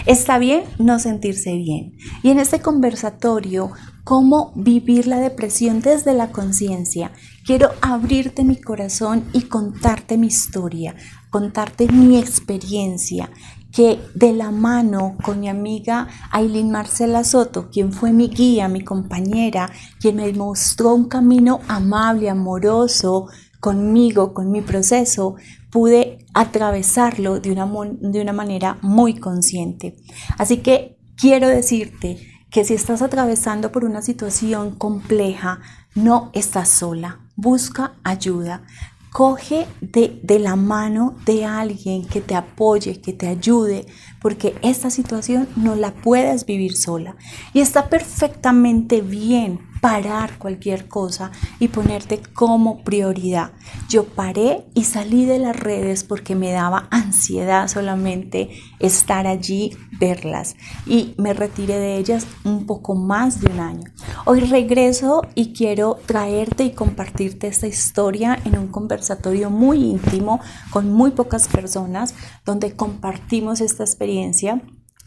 Está bien no sentirse bien. Y en este conversatorio, cómo vivir la depresión desde la conciencia, quiero abrirte mi corazón y contarte mi historia, contarte mi experiencia, que de la mano con mi amiga Aylin Marcela Soto, quien fue mi guía, mi compañera, quien me mostró un camino amable, amoroso conmigo, con mi proceso, pude atravesarlo de una manera muy consciente. Así que quiero decirte que si estás atravesando por una situación compleja, no estás sola. Busca ayuda. Coge de la mano de alguien que te apoye, que te ayude, porque esta situación no la puedes vivir sola. Y está perfectamente bien parar cualquier cosa y ponerte como prioridad. Yo paré y salí de las redes porque me daba ansiedad solamente estar allí, verlas, y me retiré de ellas un poco más de un año. Hoy regreso y quiero traerte y compartirte esta historia en un conversatorio muy íntimo con muy pocas personas, donde compartimos esta experiencia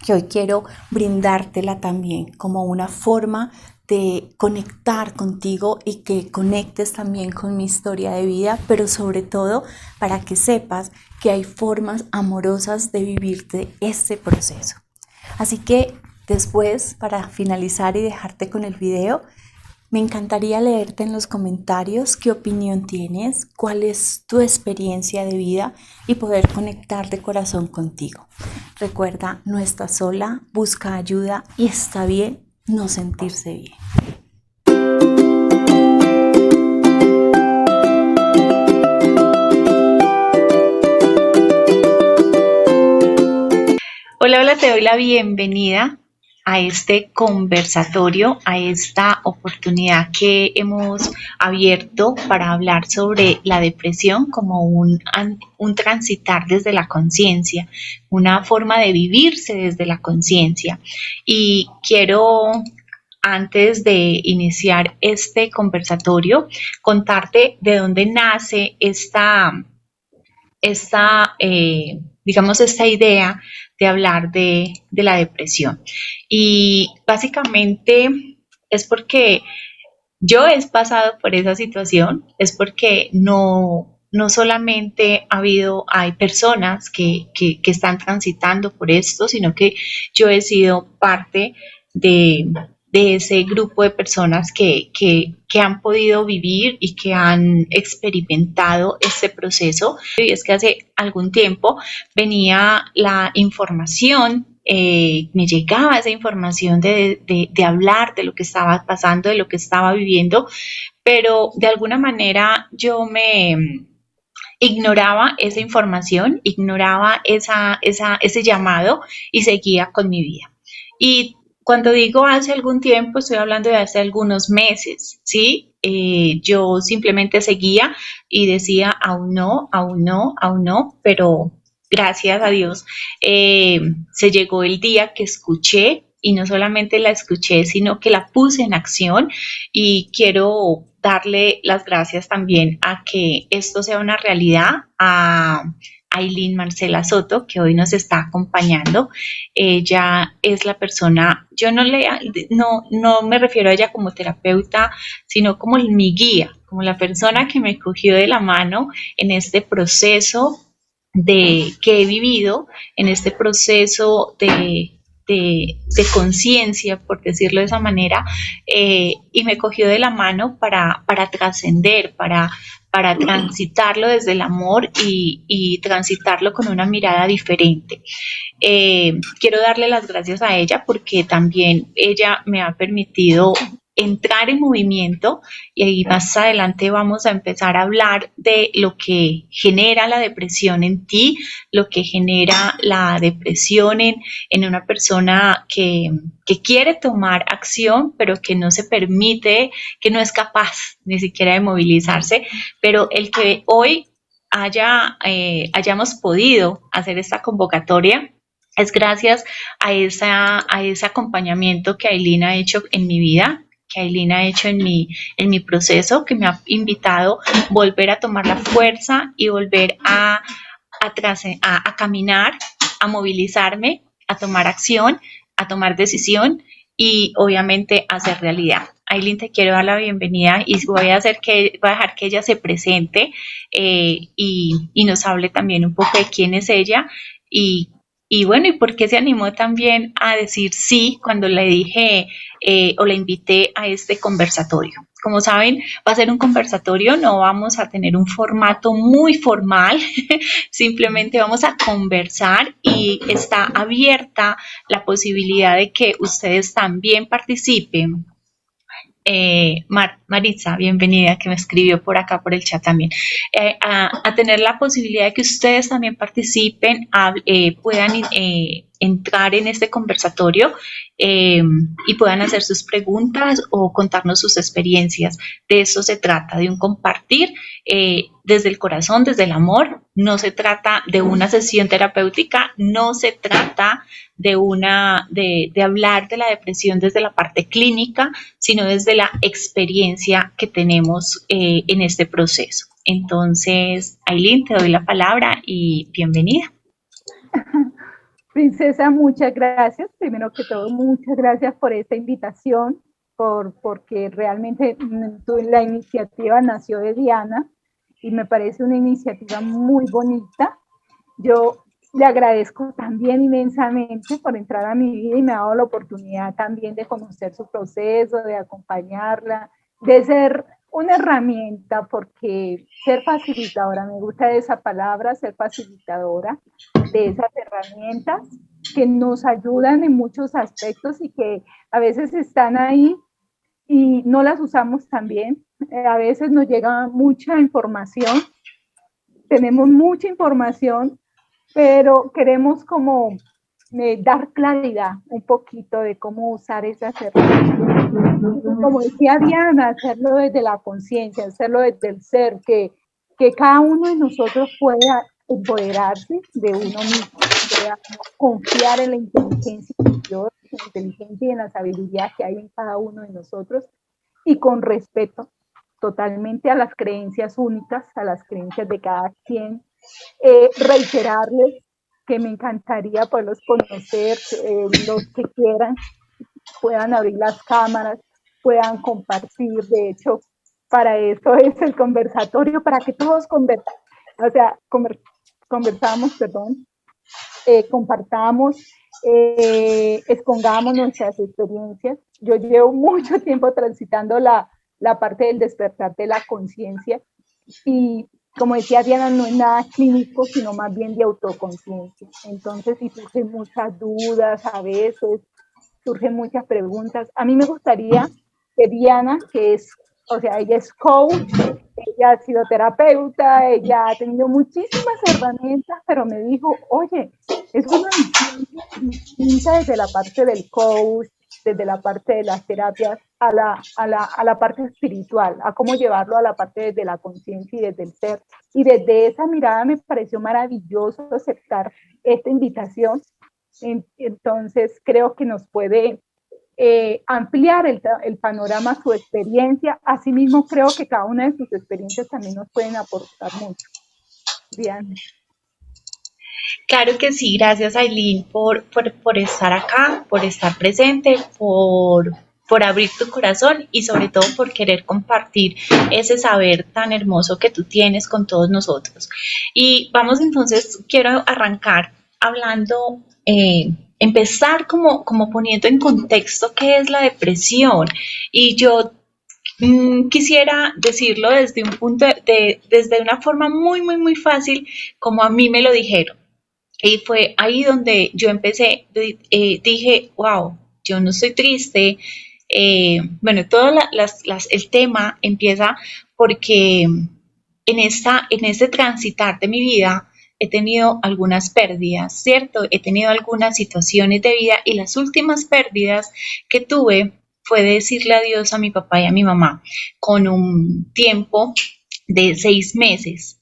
que hoy quiero brindártela también como una forma de conectar contigo y que conectes también con mi historia de vida, pero sobre todo para que sepas que hay formas amorosas de vivirte este proceso. Así que después, para finalizar y dejarte con el video, me encantaría leerte en los comentarios qué opinión tienes, cuál es tu experiencia de vida y poder conectar de corazón contigo. Recuerda, no estás sola, busca ayuda y está bien no sentirse bien. Hola, te doy la bienvenida a este conversatorio, a esta oportunidad que hemos abierto para hablar sobre la depresión como un transitar desde la conciencia, una forma de vivirse desde la conciencia. Y quiero, antes de iniciar este conversatorio, contarte de dónde nace esta idea de hablar de la depresión. Y básicamente es porque yo he pasado por esa situación, es porque no solamente hay personas que están transitando por esto, sino que yo he sido parte de ese grupo de personas que han podido vivir y que han experimentado este proceso. Y es que hace algún tiempo venía la información, me llegaba esa información de hablar de lo que estaba pasando, de lo que estaba viviendo, pero de alguna manera yo me ignoraba esa información, ignoraba ese llamado y seguía con mi vida. Y cuando digo hace algún tiempo, estoy hablando de hace algunos meses, ¿sí? Yo simplemente seguía y decía, aún no, aún no, aún no, pero gracias a Dios se llegó el día que escuché, y no solamente la escuché, sino que la puse en acción, y quiero darle las gracias también a que esto sea una realidad, a Aylin Marcela Soto, que hoy nos está acompañando. Ella es la persona, yo no me refiero a ella como terapeuta, sino como mi guía, como la persona que me cogió de la mano en este proceso que he vivido, en este proceso de conciencia, por decirlo de esa manera, y me cogió de la mano para trascender, para transitarlo desde el amor y transitarlo con una mirada diferente. Quiero darle las gracias a ella porque también ella me ha permitido entrar en movimiento, y ahí más adelante vamos a empezar a hablar de lo que genera la depresión en ti, lo que genera la depresión en una persona que quiere tomar acción, pero que no se permite, que no es capaz ni siquiera de movilizarse. Pero el que hoy hayamos podido hacer esta convocatoria es gracias a ese acompañamiento que Aylin ha hecho en mi vida, que Aylin ha hecho en mi proceso, que me ha invitado a volver a tomar la fuerza y volver a caminar, a movilizarme, a tomar acción, a tomar decisión y obviamente hacer realidad. Aileen, te quiero dar la bienvenida y voy a dejar que ella se presente y nos hable también un poco de quién es ella y, y bueno, y por qué se animó también a decir sí cuando le dije o le invité a este conversatorio. Como saben, va a ser un conversatorio, no vamos a tener un formato muy formal, simplemente vamos a conversar y está abierta la posibilidad de que ustedes también participen. Maritza, bienvenida, que me escribió por acá por el chat también, a tener la posibilidad de que ustedes también participen, puedan entrar en este conversatorio y puedan hacer sus preguntas o contarnos sus experiencias. De eso se trata, de un compartir desde el corazón, desde el amor. No se trata de una sesión terapéutica, no se trata de hablar de la depresión desde la parte clínica, sino desde la experiencia que tenemos en este proceso. Entonces, Aileen, te doy la palabra y bienvenida. Princesa, muchas gracias. Primero que todo, muchas gracias por esta invitación, porque realmente la iniciativa nació de Diana y me parece una iniciativa muy bonita. Yo le agradezco también inmensamente por entrar a mi vida y me ha dado la oportunidad también de conocer su proceso, de acompañarla, de ser una herramienta, porque ser facilitadora, me gusta esa palabra, ser facilitadora de esas herramientas que nos ayudan en muchos aspectos y que a veces están ahí y no las usamos tan bien. A veces nos llega mucha información, tenemos mucha información, pero queremos como dar claridad un poquito de cómo usar esas herramientas. Como decía Diana, hacerlo desde la conciencia, hacerlo desde el ser, que cada uno de nosotros pueda empoderarse de uno mismo, pueda confiar en la inteligencia interior, en la inteligencia y en la sabiduría que hay en cada uno de nosotros y con respeto totalmente a las creencias únicas, a las creencias de cada quien. Reiterarles que me encantaría poderlos conocer, los que quieran, puedan abrir las cámaras, puedan compartir. De hecho, para eso es el conversatorio, para que todos conversamos, compartamos, expongamos nuestras experiencias. Yo llevo mucho tiempo transitando la parte del despertar de la conciencia y, como decía Diana, no es nada clínico, sino más bien de autoconciencia. Entonces, si surgen muchas dudas a veces, surgen muchas preguntas. A mí me gustaría que Diana, ella es coach, ella ha sido terapeuta, ella ha tenido muchísimas herramientas, pero me dijo, oye, es una visión distinta desde la parte del coach, desde la parte de las terapias, a la parte espiritual, a cómo llevarlo a la parte desde la conciencia y desde el ser. Y desde esa mirada me pareció maravilloso aceptar esta invitación. Entonces creo que nos puede ampliar el panorama, su experiencia. Asimismo, creo que cada una de sus experiencias también nos pueden aportar mucho. Bien. Claro que sí, gracias Aileen por estar acá, por estar presente, por abrir tu corazón y sobre todo por querer compartir ese saber tan hermoso que tú tienes con todos nosotros. Y vamos entonces, quiero arrancar hablando, empezar como poniendo en contexto qué es la depresión. Y yo quisiera decirlo desde un punto desde una forma muy, muy, muy fácil, como a mí me lo dijeron. Y fue ahí donde yo empecé, dije, wow, yo no estoy triste. Bueno, todo el tema empieza porque en este transitar de mi vida he tenido algunas pérdidas, ¿cierto? He tenido algunas situaciones de vida y las últimas pérdidas que tuve fue decirle adiós a mi papá y a mi mamá con un tiempo de 6 meses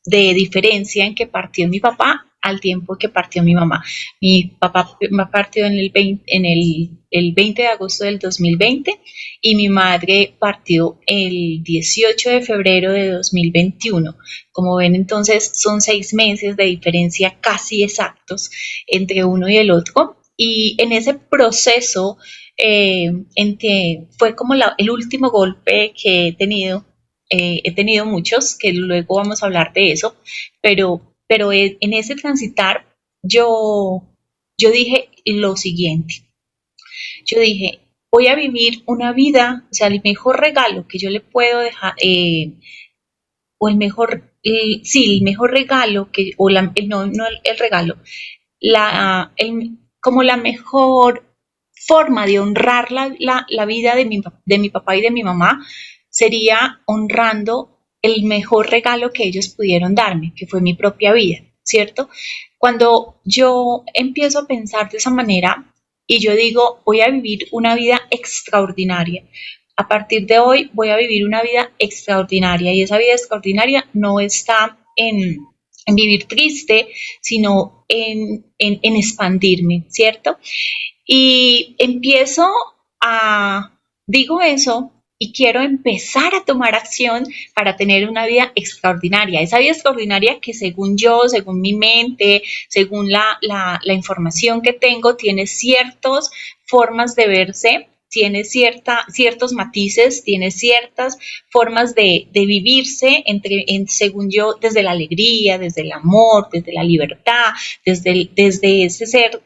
de diferencia en que partió mi papá al tiempo que partió mi mamá. Mi papá partió el 20 de agosto del 2020 y mi madre partió el 18 de febrero de 2021. Como ven, entonces son 6 meses de diferencia casi exactos entre uno y el otro. Y en ese proceso, en que fue como el último golpe que he tenido muchos, que luego vamos a hablar de eso, pero en ese transitar yo dije lo siguiente, yo dije, voy a vivir una vida, o sea, el mejor regalo que yo le puedo dejar, o el mejor, sí, el mejor regalo, no el regalo, como la mejor forma de honrar la vida de mi papá y de mi mamá sería honrando el mejor regalo que ellos pudieron darme, que fue mi propia vida, ¿cierto? Cuando yo empiezo a pensar de esa manera y yo digo, voy a vivir una vida extraordinaria, a partir de hoy voy a vivir una vida extraordinaria y esa vida extraordinaria no está en vivir triste, sino en expandirme, ¿cierto? Y digo eso y quiero empezar a tomar acción para tener una vida extraordinaria. Esa vida extraordinaria que según yo, según mi mente, según la información que tengo, tiene ciertas formas de verse, tiene ciertos matices, tiene ciertas formas de vivirse, según yo, desde la alegría, desde el amor, desde la libertad, desde ese ser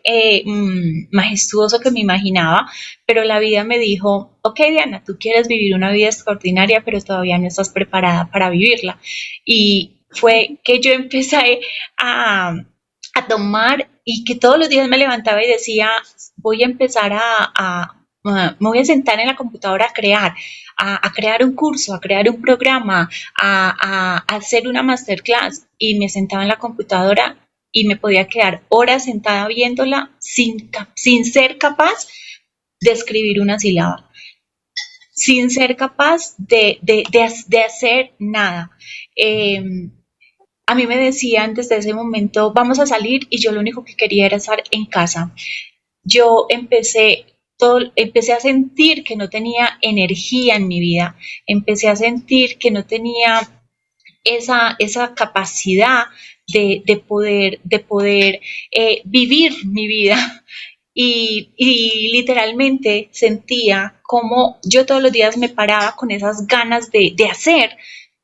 majestuoso que me imaginaba, pero la vida me dijo, ok Diana, tú quieres vivir una vida extraordinaria, pero todavía no estás preparada para vivirla. Y fue que yo empecé a tomar y que todos los días me levantaba y decía, voy a empezar me voy a sentar en la computadora a crear un curso, a crear un programa, a hacer una masterclass y me sentaba en la computadora y me podía quedar horas sentada viéndola sin ser capaz de escribir una sílaba, sin ser capaz de hacer nada. A mí me decían desde ese momento, vamos a salir y yo lo único que quería era estar en casa. Yo empecé a sentir que no tenía energía en mi vida, empecé a sentir que no tenía esa capacidad de poder vivir mi vida. Y literalmente sentía como yo todos los días me paraba con esas ganas de hacer,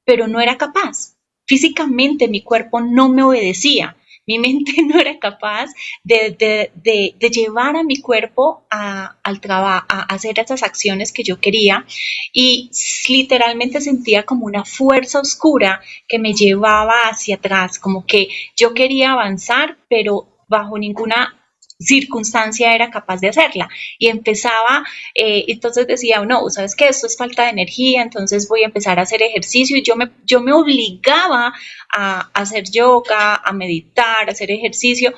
pero no era capaz. Físicamente mi cuerpo no me obedecía. Mi mente no era capaz de llevar a mi cuerpo al trabajo, a hacer esas acciones que yo quería y literalmente sentía como una fuerza oscura que me llevaba hacia atrás, como que yo quería avanzar, pero bajo ninguna circunstancia era capaz de hacerla y empezaba, entonces decía, no, ¿sabes qué? Esto es falta de energía, entonces voy a empezar a hacer ejercicio y yo me obligaba a hacer yoga, a meditar, a hacer ejercicio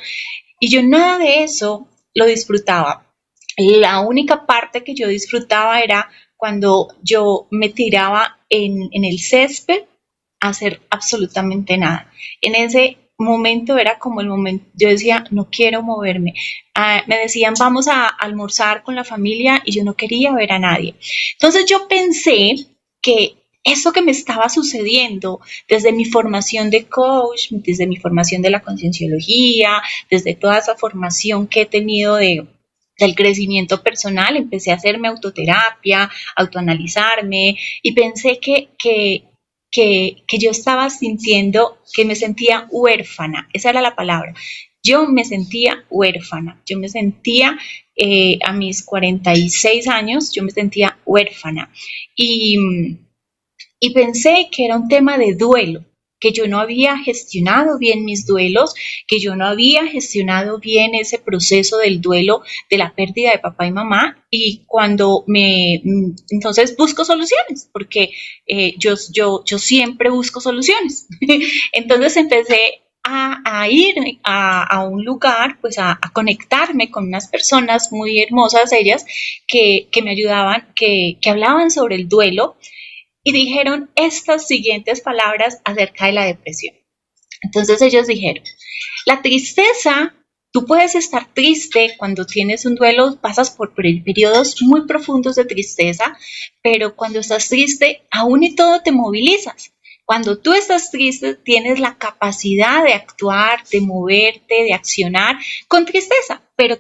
y yo nada de eso lo disfrutaba. La única parte que yo disfrutaba era cuando yo me tiraba en el césped a hacer absolutamente nada. En ese momento era como el momento, yo decía, no quiero moverme. Me decían, vamos a almorzar con la familia y yo no quería ver a nadie. Entonces yo pensé que eso que me estaba sucediendo desde mi formación de coach, desde mi formación de la concienciología, desde toda esa formación que he tenido del crecimiento personal, empecé a hacerme autoterapia, autoanalizarme y pensé que yo estaba sintiendo que me sentía huérfana, esa era la palabra. Yo me sentía huérfana, yo me sentía a mis 46 años, yo me sentía huérfana y pensé que era un tema de duelo, que yo no había gestionado bien mis duelos, que yo no había gestionado bien ese proceso del duelo de la pérdida de papá y mamá y entonces busco soluciones, porque yo siempre busco soluciones. Entonces empecé a ir a un lugar, pues a conectarme con unas personas muy hermosas, ellas, que me ayudaban, que hablaban sobre el duelo y dijeron estas siguientes palabras acerca de la depresión. Entonces ellos dijeron, la tristeza, tú puedes estar triste cuando tienes un duelo, pasas por periodos muy profundos de tristeza, pero cuando estás triste, aún y todo te movilizas. Cuando tú estás triste, tienes la capacidad de actuar, de moverte, de accionar con tristeza, pero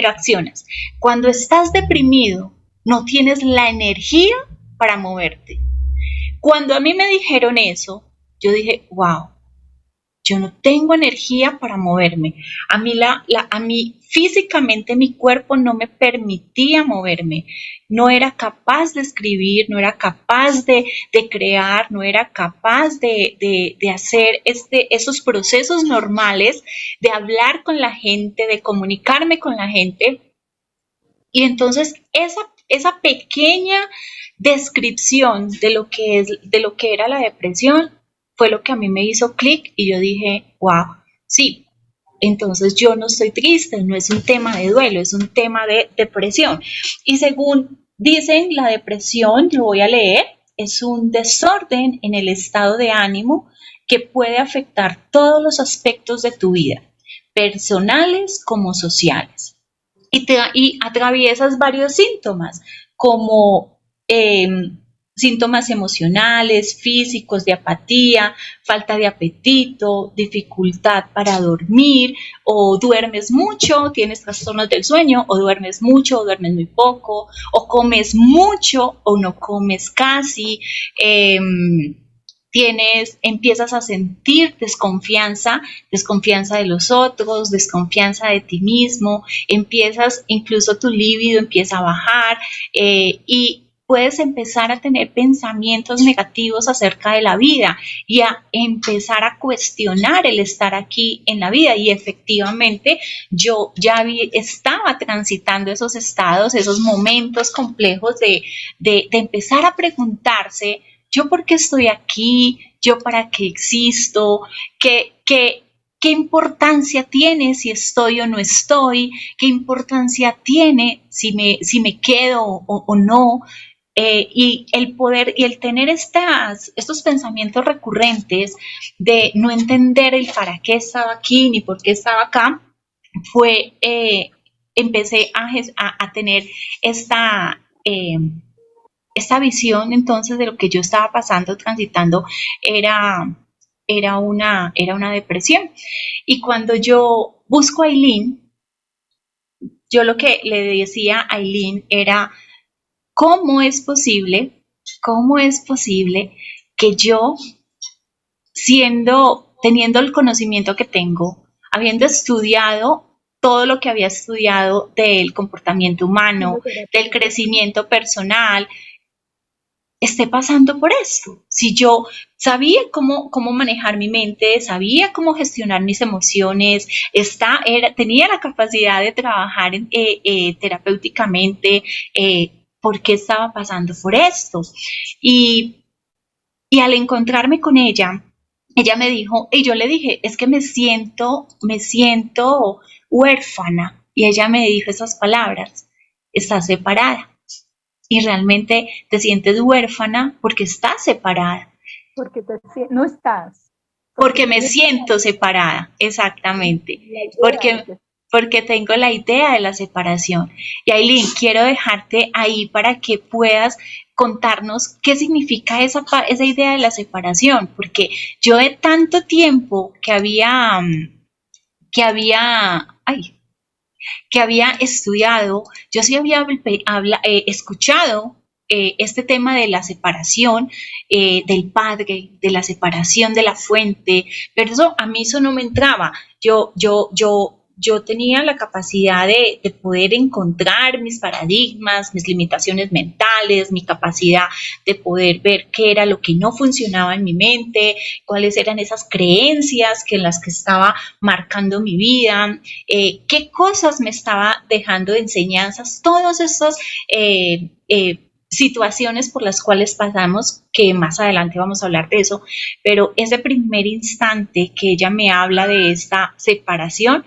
accionas. Cuando estás deprimido, no tienes la energía para moverte. Cuando a mí me dijeron eso, yo dije, wow, yo no tengo energía para moverme. A mí físicamente mi cuerpo no me permitía moverme. No era capaz de escribir, no era capaz de crear, no era capaz de hacer esos procesos normales, de hablar con la gente, de comunicarme con la gente. Y entonces esa pequeña descripción de lo que era la depresión fue lo que a mí me hizo clic y yo dije, wow, sí, entonces yo no estoy triste, no es un tema de duelo, es un tema de depresión. Y según dicen, la depresión, lo voy a leer, es un desorden en el estado de ánimo que puede afectar todos los aspectos de tu vida, personales como sociales. Y atraviesas varios síntomas, como síntomas emocionales, físicos, de apatía, falta de apetito, dificultad para dormir, o duermes mucho, tienes trastornos del sueño, o duermes mucho, o duermes muy poco, o comes mucho, o no comes casi, empiezas a sentir desconfianza de los otros, desconfianza de ti mismo, incluso tu libido empieza a bajar y puedes empezar a tener pensamientos negativos acerca de la vida y a empezar a cuestionar el estar aquí en la vida. Y efectivamente yo ya estaba transitando esos estados, esos momentos complejos de empezar a preguntarse, ¿yo por qué estoy aquí? ¿Yo para qué existo? ¿Qué importancia tiene si estoy o no estoy? ¿Qué importancia tiene si me quedo o no? Y el poder y el tener estos pensamientos recurrentes de no entender el para qué estaba aquí ni por qué estaba acá, empecé a tener esta visión entonces de lo que yo estaba pasando, transitando, era una depresión. Y cuando yo busco a Aileen, yo lo que le decía a Aileen era, ¿cómo es posible que yo, teniendo el conocimiento que tengo, habiendo estudiado todo lo que había estudiado del comportamiento humano, del crecimiento personal, esté pasando por esto? Si yo sabía cómo manejar mi mente, sabía cómo gestionar mis emociones, tenía la capacidad de trabajar terapéuticamente, ¿por qué estaba pasando por esto? Y al encontrarme con ella me dijo, y yo le dije, es que me siento huérfana. Y ella me dijo esas palabras, estás separada. Y realmente te sientes huérfana porque estás separada. Porque no estás. Porque me siento separada, exactamente. Porque tengo la idea de la separación. Y Aileen, quiero dejarte ahí para que puedas contarnos qué significa esa idea de la separación. Porque yo de tanto tiempo que había estudiado, yo sí había escuchado este tema de la separación del padre, de la separación de la fuente, pero a mí eso no me entraba. Yo tenía la capacidad de poder encontrar mis paradigmas, mis limitaciones mentales, mi capacidad de poder ver qué era lo que no funcionaba en mi mente, cuáles eran esas creencias en las que estaba marcando mi vida, qué cosas me estaba dejando de enseñanzas, todos estos situaciones por las cuales pasamos, que más adelante vamos a hablar de eso, pero ese primer instante que ella me habla de esta separación,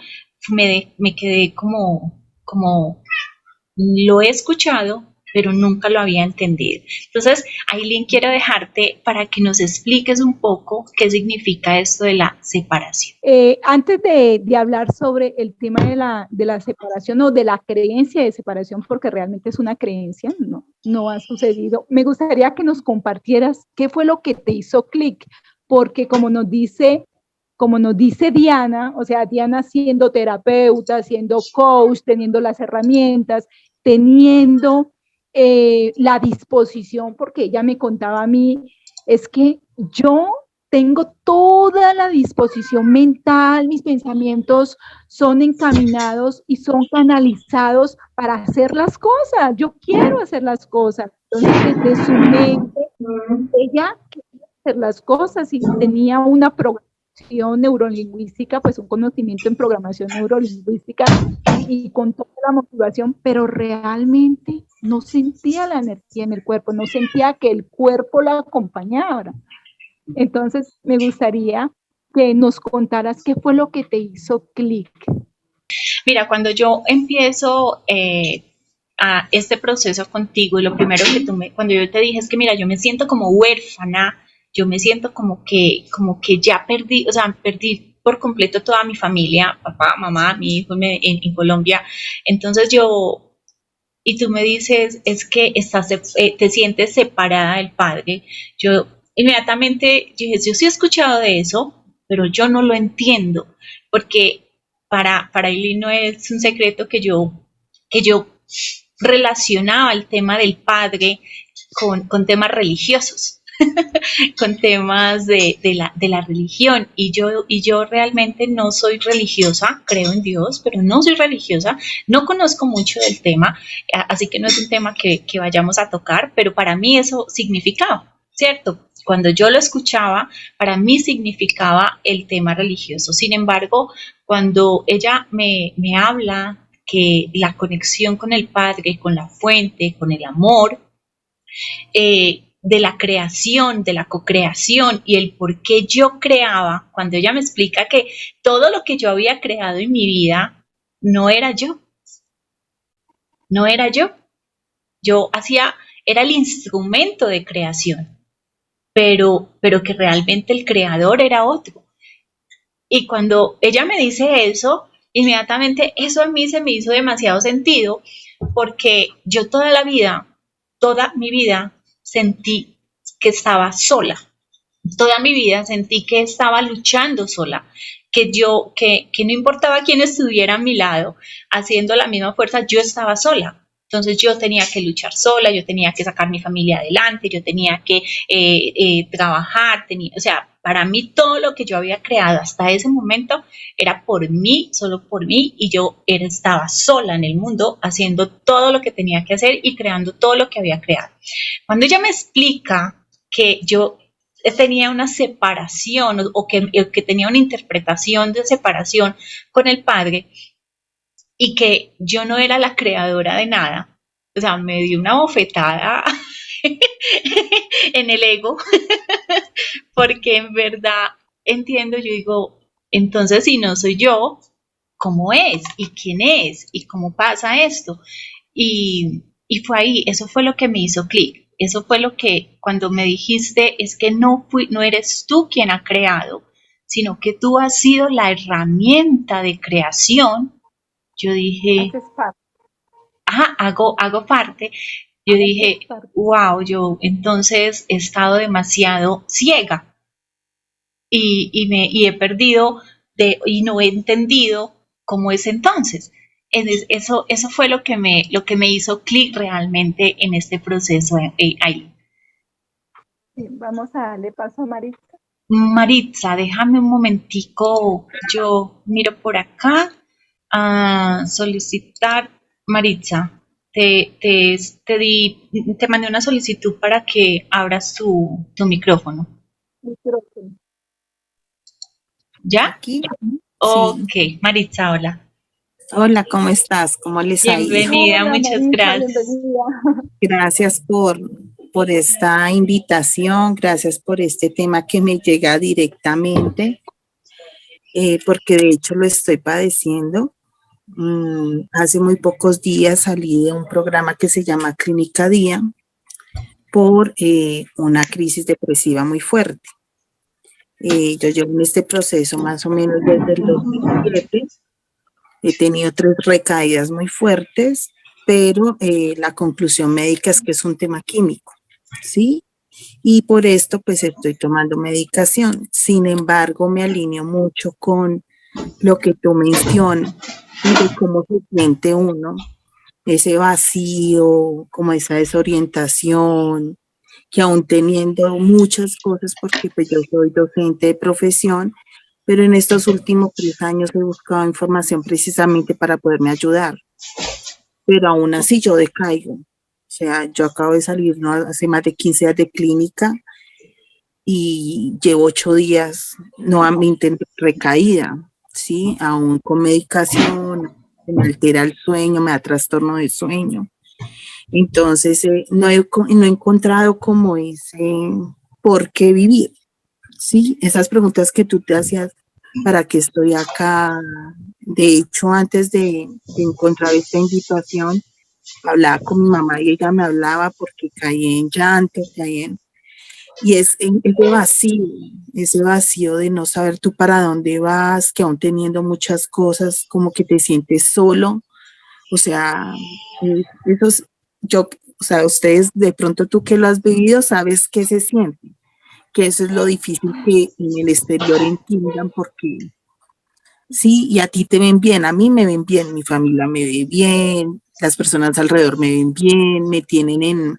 me quedé como lo he escuchado, pero nunca lo había entendido. Entonces, Ailín, quiero dejarte para que nos expliques un poco qué significa esto de la separación. Antes de hablar sobre el tema de la separación o de la creencia de separación, porque realmente es una creencia, no ha sucedido, me gustaría que nos compartieras qué fue lo que te hizo clic, porque como nos dice Diana, o sea, Diana siendo terapeuta, siendo coach, teniendo las herramientas, teniendo la disposición, porque ella me contaba a mí, es que yo tengo toda la disposición mental, mis pensamientos son encaminados y son canalizados para hacer las cosas. Yo quiero hacer las cosas. Entonces, desde su mente, ella quería hacer las cosas y tenía una programación neurolingüística, pues un conocimiento en programación neurolingüística y con toda la motivación, pero realmente no sentía la energía en el cuerpo, no sentía que el cuerpo la acompañara. Entonces, me gustaría que nos contaras qué fue lo que te hizo clic. Mira, cuando yo empiezo a este proceso contigo, y lo primero que cuando yo te dije es que, mira, yo me siento como huérfana, yo me siento como que ya perdí, o sea, perdí por completo toda mi familia, papá, mamá, mi hijo en Colombia. Entonces y tú me dices, es que te sientes separada del padre. Yo inmediatamente dije, yo sí he escuchado de eso, pero yo no lo entiendo, porque para Ailín no es un secreto que yo relacionaba el tema del padre con temas religiosos. Con temas de la religión y yo realmente no soy religiosa, creo en Dios, pero no soy religiosa, no conozco mucho del tema, así que no es un tema que vayamos a tocar, pero para mí eso significaba, ¿cierto? Cuando yo lo escuchaba, para mí significaba el tema religioso. Sin embargo, cuando ella me habla que la conexión con el Padre, con la fuente, con el amor, de la creación, de la cocreación y el por qué yo creaba, cuando ella me explica que todo lo que yo había creado en mi vida no era yo, no era yo. Yo era el instrumento de creación, pero que realmente el creador era otro. Y cuando ella me dice eso, inmediatamente eso a mí se me hizo demasiado sentido, porque yo toda mi vida, sentí que estaba sola. Toda mi vida sentí que estaba luchando sola, que no importaba quién estuviera a mi lado, haciendo la misma fuerza, yo estaba sola. Entonces yo tenía que luchar sola, yo tenía que sacar mi familia adelante, yo tenía que trabajar, o sea, para mí todo lo que yo había creado hasta ese momento era por mí, solo por mí, y yo estaba sola en el mundo haciendo todo lo que tenía que hacer y creando todo lo que había creado. Cuando ella me explica que yo tenía una separación o que tenía una interpretación de separación con el padre y que yo no era la creadora de nada, o sea, me dio una bofetada en el ego, porque en verdad entiendo, yo digo, entonces si no soy yo, ¿cómo es? ¿Y quién es? ¿Y cómo pasa esto? Y fue ahí, eso fue lo que me hizo clic. Eso fue lo que cuando me dijiste, es que no eres tú quien ha creado, sino que tú has sido la herramienta de creación. Yo dije, hago parte. Yo dije, wow, yo entonces he estado demasiado ciega y he perdido y no he entendido cómo es entonces. Eso fue lo que me hizo clic realmente en este proceso ahí. Vamos a darle paso a Maritza. Maritza, déjame un momentico, yo miro por acá a solicitar. Maritza, te mandé una solicitud para que abras tu micrófono. ¿Ya? Aquí. Ok, sí. Maritza, hola. Hola, ¿cómo estás? ¿Cómo les ha ido? Bienvenida, muchas gracias. Gracias por esta invitación, gracias por este tema que me llega directamente, porque de hecho lo estoy padeciendo. Hace muy pocos días salí de un programa que se llama Clínica Día por una crisis depresiva muy fuerte. Yo llevo en este proceso más o menos desde el 2007. He tenido 3 recaídas muy fuertes, pero la conclusión médica es que es un tema químico, ¿sí? Y por esto pues estoy tomando medicación. Sin embargo, me alineo mucho con lo que tú mencionas, de cómo se siente uno, ese vacío, como esa desorientación, que aún teniendo muchas cosas, porque pues yo soy docente de profesión, pero en estos últimos 3 años he buscado información precisamente para poderme ayudar, pero aún así yo decaigo. O sea, yo acabo de salir, ¿no?, hace más de 15 días de clínica y llevo 8 días nuevamente recaída, ¿sí? Aún con medicación, me altera el sueño, me da trastorno de sueño. Entonces, no he encontrado como ese por qué vivir, ¿sí? Esas preguntas que tú te hacías, ¿para qué estoy acá? De hecho, antes de encontrar esta invitación, hablaba con mi mamá y ella me hablaba porque caí en llanto, y es ese vacío de no saber tú para dónde vas, que aún teniendo muchas cosas, como que te sientes solo. O sea, eso es, yo, o sea, ustedes, de pronto tú que lo has vivido, sabes qué se siente, que eso es lo difícil que en el exterior entiendan, porque sí, y a ti te ven bien, a mí me ven bien, mi familia me ve bien, las personas alrededor me ven bien, me tienen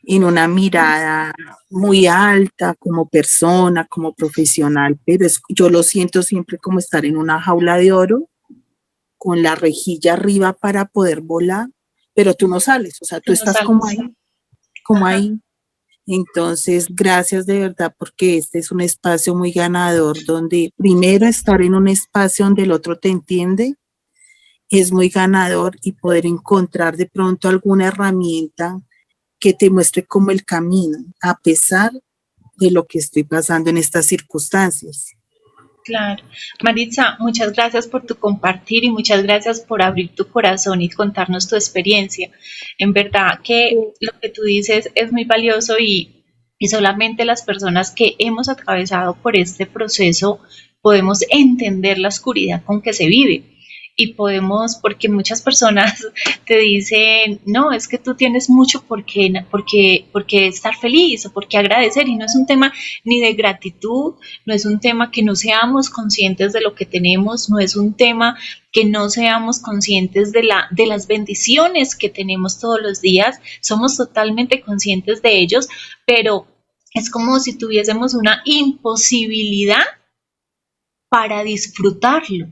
en una mirada muy alta como persona, como profesional, pero yo lo siento siempre como estar en una jaula de oro con la rejilla arriba para poder volar, pero tú no sales, o sea, tú Tú no estás como sales. ahí, como Ajá. ahí. Entonces, gracias de verdad, porque este es un espacio muy ganador, donde primero estar en un espacio donde el otro te entiende es muy ganador, y poder encontrar de pronto alguna herramienta que te muestre como el camino, a pesar de lo que estoy pasando en estas circunstancias. Claro. Maritza, muchas gracias por tu compartir y muchas gracias por abrir tu corazón y contarnos tu experiencia. En verdad que Sí. lo que tú dices es muy valioso y solamente las personas que hemos atravesado por este proceso podemos entender la oscuridad con que se vive. Y podemos, porque muchas personas te dicen, no, es que tú tienes mucho porque estar feliz o porque agradecer, y no es un tema ni de gratitud, no es un tema que no seamos conscientes de lo que tenemos, no es un tema que no seamos conscientes de las bendiciones que tenemos todos los días, somos totalmente conscientes de ellos, pero es como si tuviésemos una imposibilidad para disfrutarlo,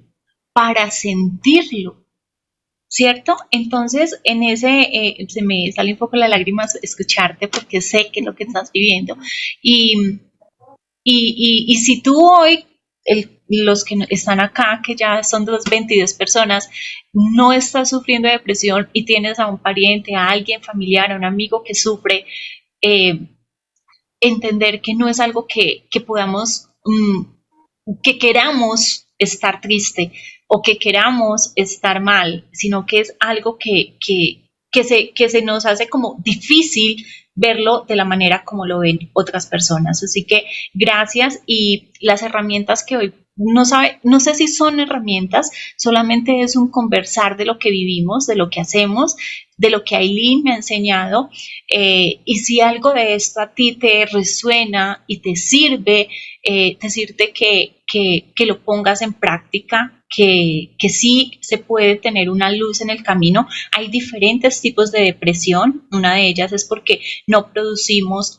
para sentirlo, ¿cierto? Entonces, en ese, se me sale un poco la lágrima escucharte porque sé que es lo que estás viviendo. Y, y si tú hoy, los que están acá, que ya son 22 personas, no estás sufriendo de depresión y tienes a un pariente, a alguien familiar, a un amigo que sufre, eh, entender que no es algo que podamos, que queramos estar triste o que queramos estar mal, sino que es algo que se nos hace como difícil verlo de la manera como lo ven otras personas. Así que gracias, y las herramientas que hoy no sé si son herramientas, solamente es un conversar de lo que vivimos, de lo que hacemos, de lo que Aileen me ha enseñado, y si algo de esto a ti te resuena y te sirve, decirte que lo pongas en práctica, que sí se puede tener una luz en el camino. Hay diferentes tipos de depresión, una de ellas es porque no producimos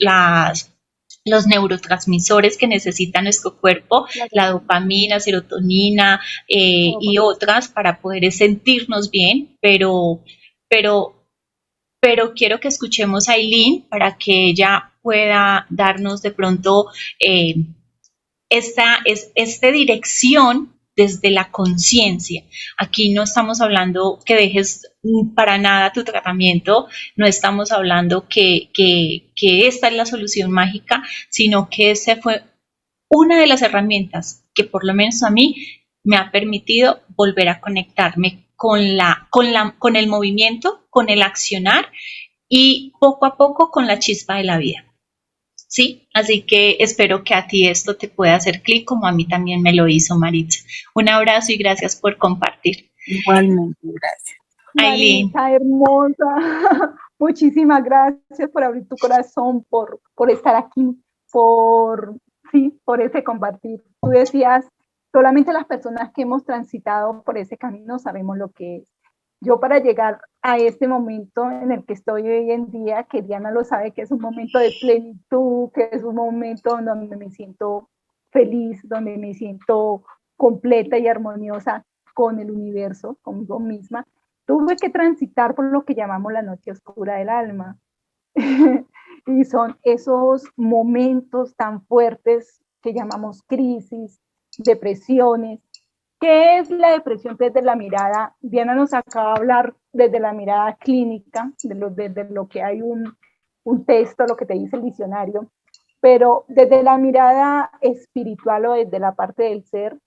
los neurotransmisores que necesita nuestro cuerpo, la dopamina, serotonina, y otras para poder sentirnos bien, pero, pero quiero que escuchemos a Aileen para que ella pueda darnos de pronto esta dirección desde la conciencia. Aquí no estamos hablando que dejes para nada tu tratamiento, no estamos hablando que esta es la solución mágica, sino que esa fue una de las herramientas que por lo menos a mí me ha permitido volver a conectarme con el movimiento, con el accionar y poco a poco con la chispa de la vida. ¿Sí? Así que espero que a ti esto te pueda hacer clic como a mí también me lo hizo, Maritza. Un abrazo y gracias por compartir. Igualmente, gracias. Ailín. Maritza, hermosa, muchísimas gracias por abrir tu corazón, por estar aquí, por ese compartir. Tú decías, solamente las personas que hemos transitado por ese camino sabemos lo que es. Yo para llegar a este momento en el que estoy hoy en día, que Diana lo sabe, que es un momento de plenitud, que es un momento donde me siento feliz, donde me siento completa y armoniosa con el universo, conmigo misma, tuve que transitar por lo que llamamos la noche oscura del alma. Y son esos momentos tan fuertes que llamamos crisis, depresiones. ¿Qué es la depresión desde la mirada? Diana nos acaba de hablar desde la mirada clínica, desde lo que hay un texto, lo que te dice el diccionario, pero desde la mirada espiritual o desde la parte del ser,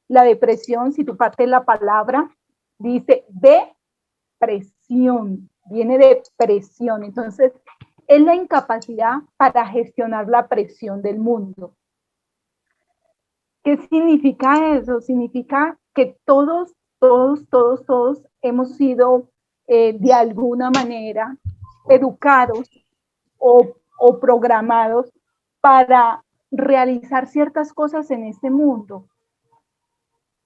la depresión, si tú partes la palabra, dice depresión, viene de presión. Entonces, es la incapacidad para gestionar la presión del mundo. ¿Qué significa eso? Significa que todos hemos sido de alguna manera educados o programados para realizar ciertas cosas en este mundo,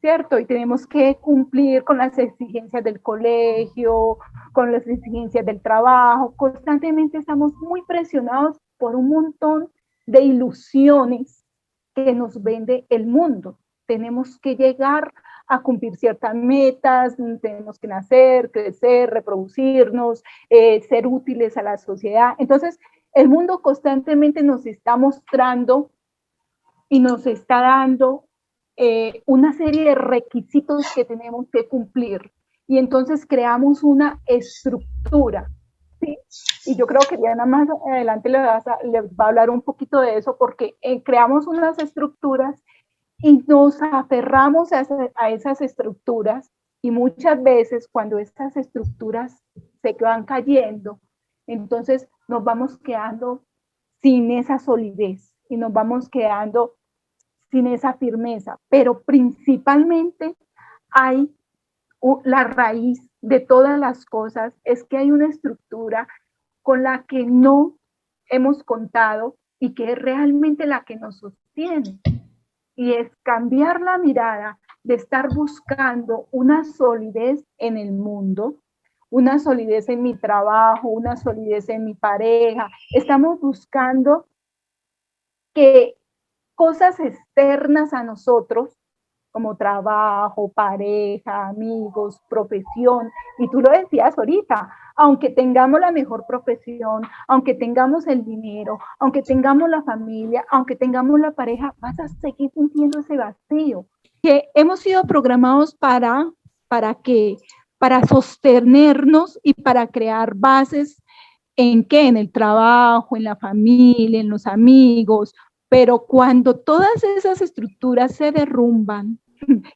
¿cierto? Y tenemos que cumplir con las exigencias del colegio, con las exigencias del trabajo. Constantemente estamos muy presionados por un montón de ilusiones que nos vende el mundo. Tenemos que llegar a cumplir ciertas metas, tenemos que nacer, crecer, reproducirnos, ser útiles a la sociedad. Entonces, el mundo constantemente nos está mostrando y nos está dando una serie de requisitos que tenemos que cumplir. Y entonces creamos una estructura, ¿sí? Y yo creo que Diana más adelante le va a hablar un poquito de eso, porque creamos unas estructuras y nos aferramos a esas estructuras, y muchas veces cuando estas estructuras se van cayendo, entonces nos vamos quedando sin esa solidez y nos vamos quedando sin esa firmeza, pero principalmente hay la raíz de todas las cosas, es que hay una estructura con la que no hemos contado y que es realmente la que nos sostiene. Y es cambiar la mirada de estar buscando una solidez en el mundo, una solidez en mi trabajo, una solidez en mi pareja. Estamos buscando que cosas externas a nosotros, como trabajo, pareja, amigos, profesión, y tú lo decías ahorita, aunque tengamos la mejor profesión, aunque tengamos el dinero, aunque tengamos la familia, aunque tengamos la pareja, vas a seguir sintiendo ese vacío, que hemos sido programados para sostenernos y para crear bases. ¿En qué? En el trabajo, en la familia, en los amigos. Pero cuando todas esas estructuras se derrumban,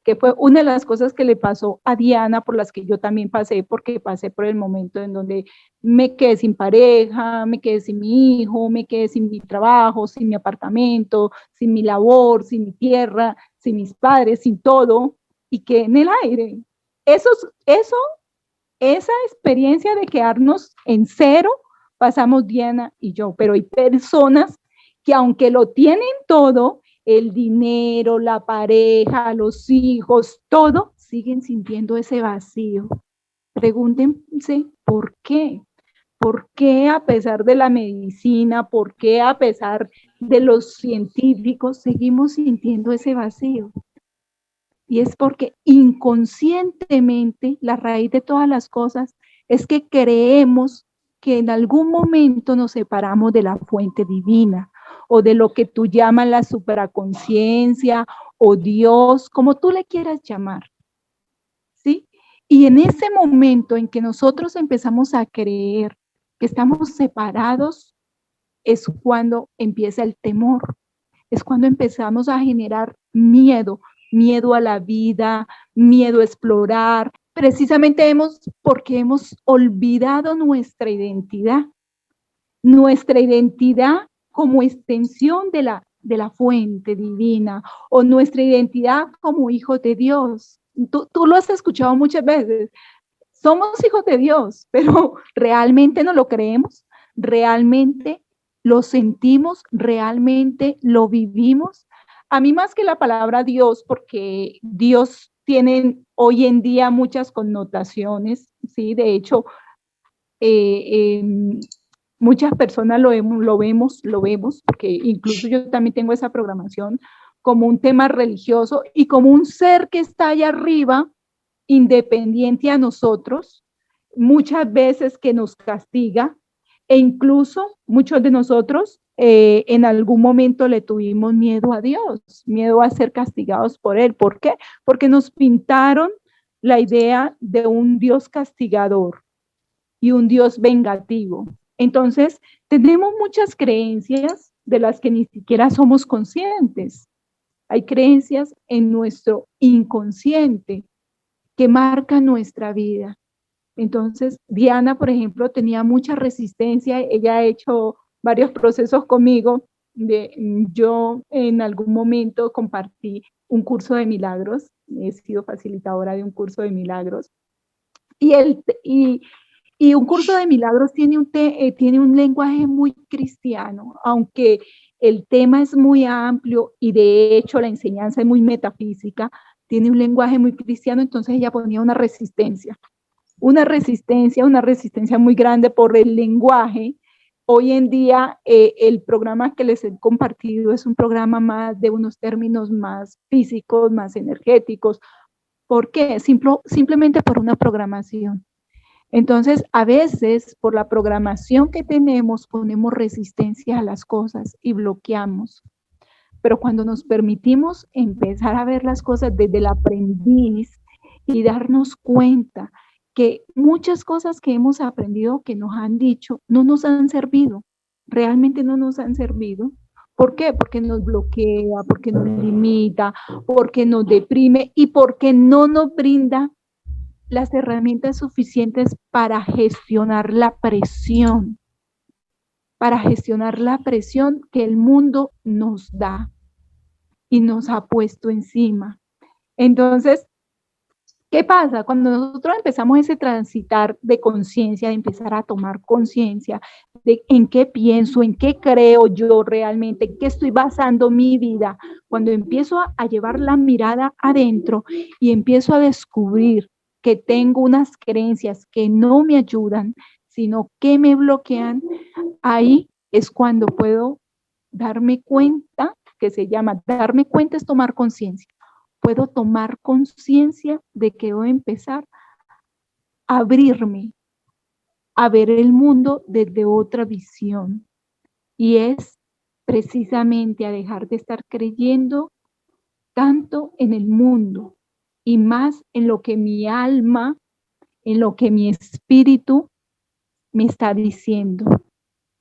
que fue una de las cosas que le pasó a Diana, por las que yo también pasé, porque pasé por el momento en donde me quedé sin pareja, me quedé sin mi hijo, me quedé sin mi trabajo, sin mi apartamento, sin mi labor, sin mi tierra, sin mis padres, sin todo, y quedé en el aire. Esa experiencia de quedarnos en cero, pasamos Diana y yo, pero hay personas que aunque lo tienen todo, el dinero, la pareja, los hijos, todo, siguen sintiendo ese vacío. Pregúntense por qué. ¿Por qué a pesar de la medicina, por qué a pesar de los científicos, seguimos sintiendo ese vacío? Y es porque inconscientemente la raíz de todas las cosas es que creemos que en algún momento nos separamos de la fuente divina, o de lo que tú llamas la supraconciencia o Dios, como tú le quieras llamar, ¿sí? Y en ese momento en que nosotros empezamos a creer que estamos separados, es cuando empieza el temor, es cuando empezamos a generar miedo, miedo a la vida, miedo a explorar, precisamente porque hemos olvidado nuestra identidad como extensión de la fuente divina, o nuestra identidad como hijos de Dios. Tú lo has escuchado muchas veces. Somos hijos de Dios, pero ¿realmente no lo creemos? ¿Realmente lo sentimos? ¿Realmente lo vivimos? A mí, más que la palabra Dios, porque Dios tiene hoy en día muchas connotaciones, ¿sí? De hecho, muchas personas lo vemos, porque incluso yo también tengo esa programación como un tema religioso y como un ser que está allá arriba, independiente a nosotros, muchas veces que nos castiga, e incluso muchos de nosotros en algún momento le tuvimos miedo a Dios, miedo a ser castigados por Él. ¿Por qué? Porque nos pintaron la idea de un Dios castigador y un Dios vengativo. Entonces, tenemos muchas creencias de las que ni siquiera somos conscientes. Hay creencias en nuestro inconsciente que marcan nuestra vida. Entonces, Diana, por ejemplo, tenía mucha resistencia. Ella ha hecho varios procesos conmigo. Yo en algún momento compartí un curso de milagros. He sido facilitadora de un curso de milagros. Y un curso de milagros tiene un lenguaje muy cristiano, aunque el tema es muy amplio y de hecho la enseñanza es muy metafísica, tiene un lenguaje muy cristiano. Entonces ella ponía una resistencia muy grande por el lenguaje. Hoy en día el programa que les he compartido es un programa más de unos términos más físicos, más energéticos. ¿Por qué? Simplemente por una programación. Entonces, a veces, por la programación que tenemos, ponemos resistencia a las cosas y bloqueamos. Pero cuando nos permitimos empezar a ver las cosas desde el aprendiz y darnos cuenta que muchas cosas que hemos aprendido, que nos han dicho, no nos han servido, realmente no nos han servido. ¿Por qué? Porque nos bloquea, porque nos limita, porque nos deprime y porque no nos brinda las herramientas suficientes para gestionar la presión que el mundo nos da y nos ha puesto encima. Entonces, ¿qué pasa? Cuando nosotros empezamos ese transitar de conciencia, de empezar a tomar conciencia de en qué pienso, en qué creo yo realmente, en qué estoy basando mi vida, cuando empiezo a llevar la mirada adentro y empiezo a descubrir que tengo unas creencias que no me ayudan, sino que me bloquean, ahí es cuando puedo darme cuenta, que se llama darme cuenta es tomar conciencia. Puedo tomar conciencia de que voy a empezar a abrirme, a ver el mundo desde otra visión. Y es precisamente a dejar de estar creyendo tanto en el mundo y más en lo que mi alma, en lo que mi espíritu me está diciendo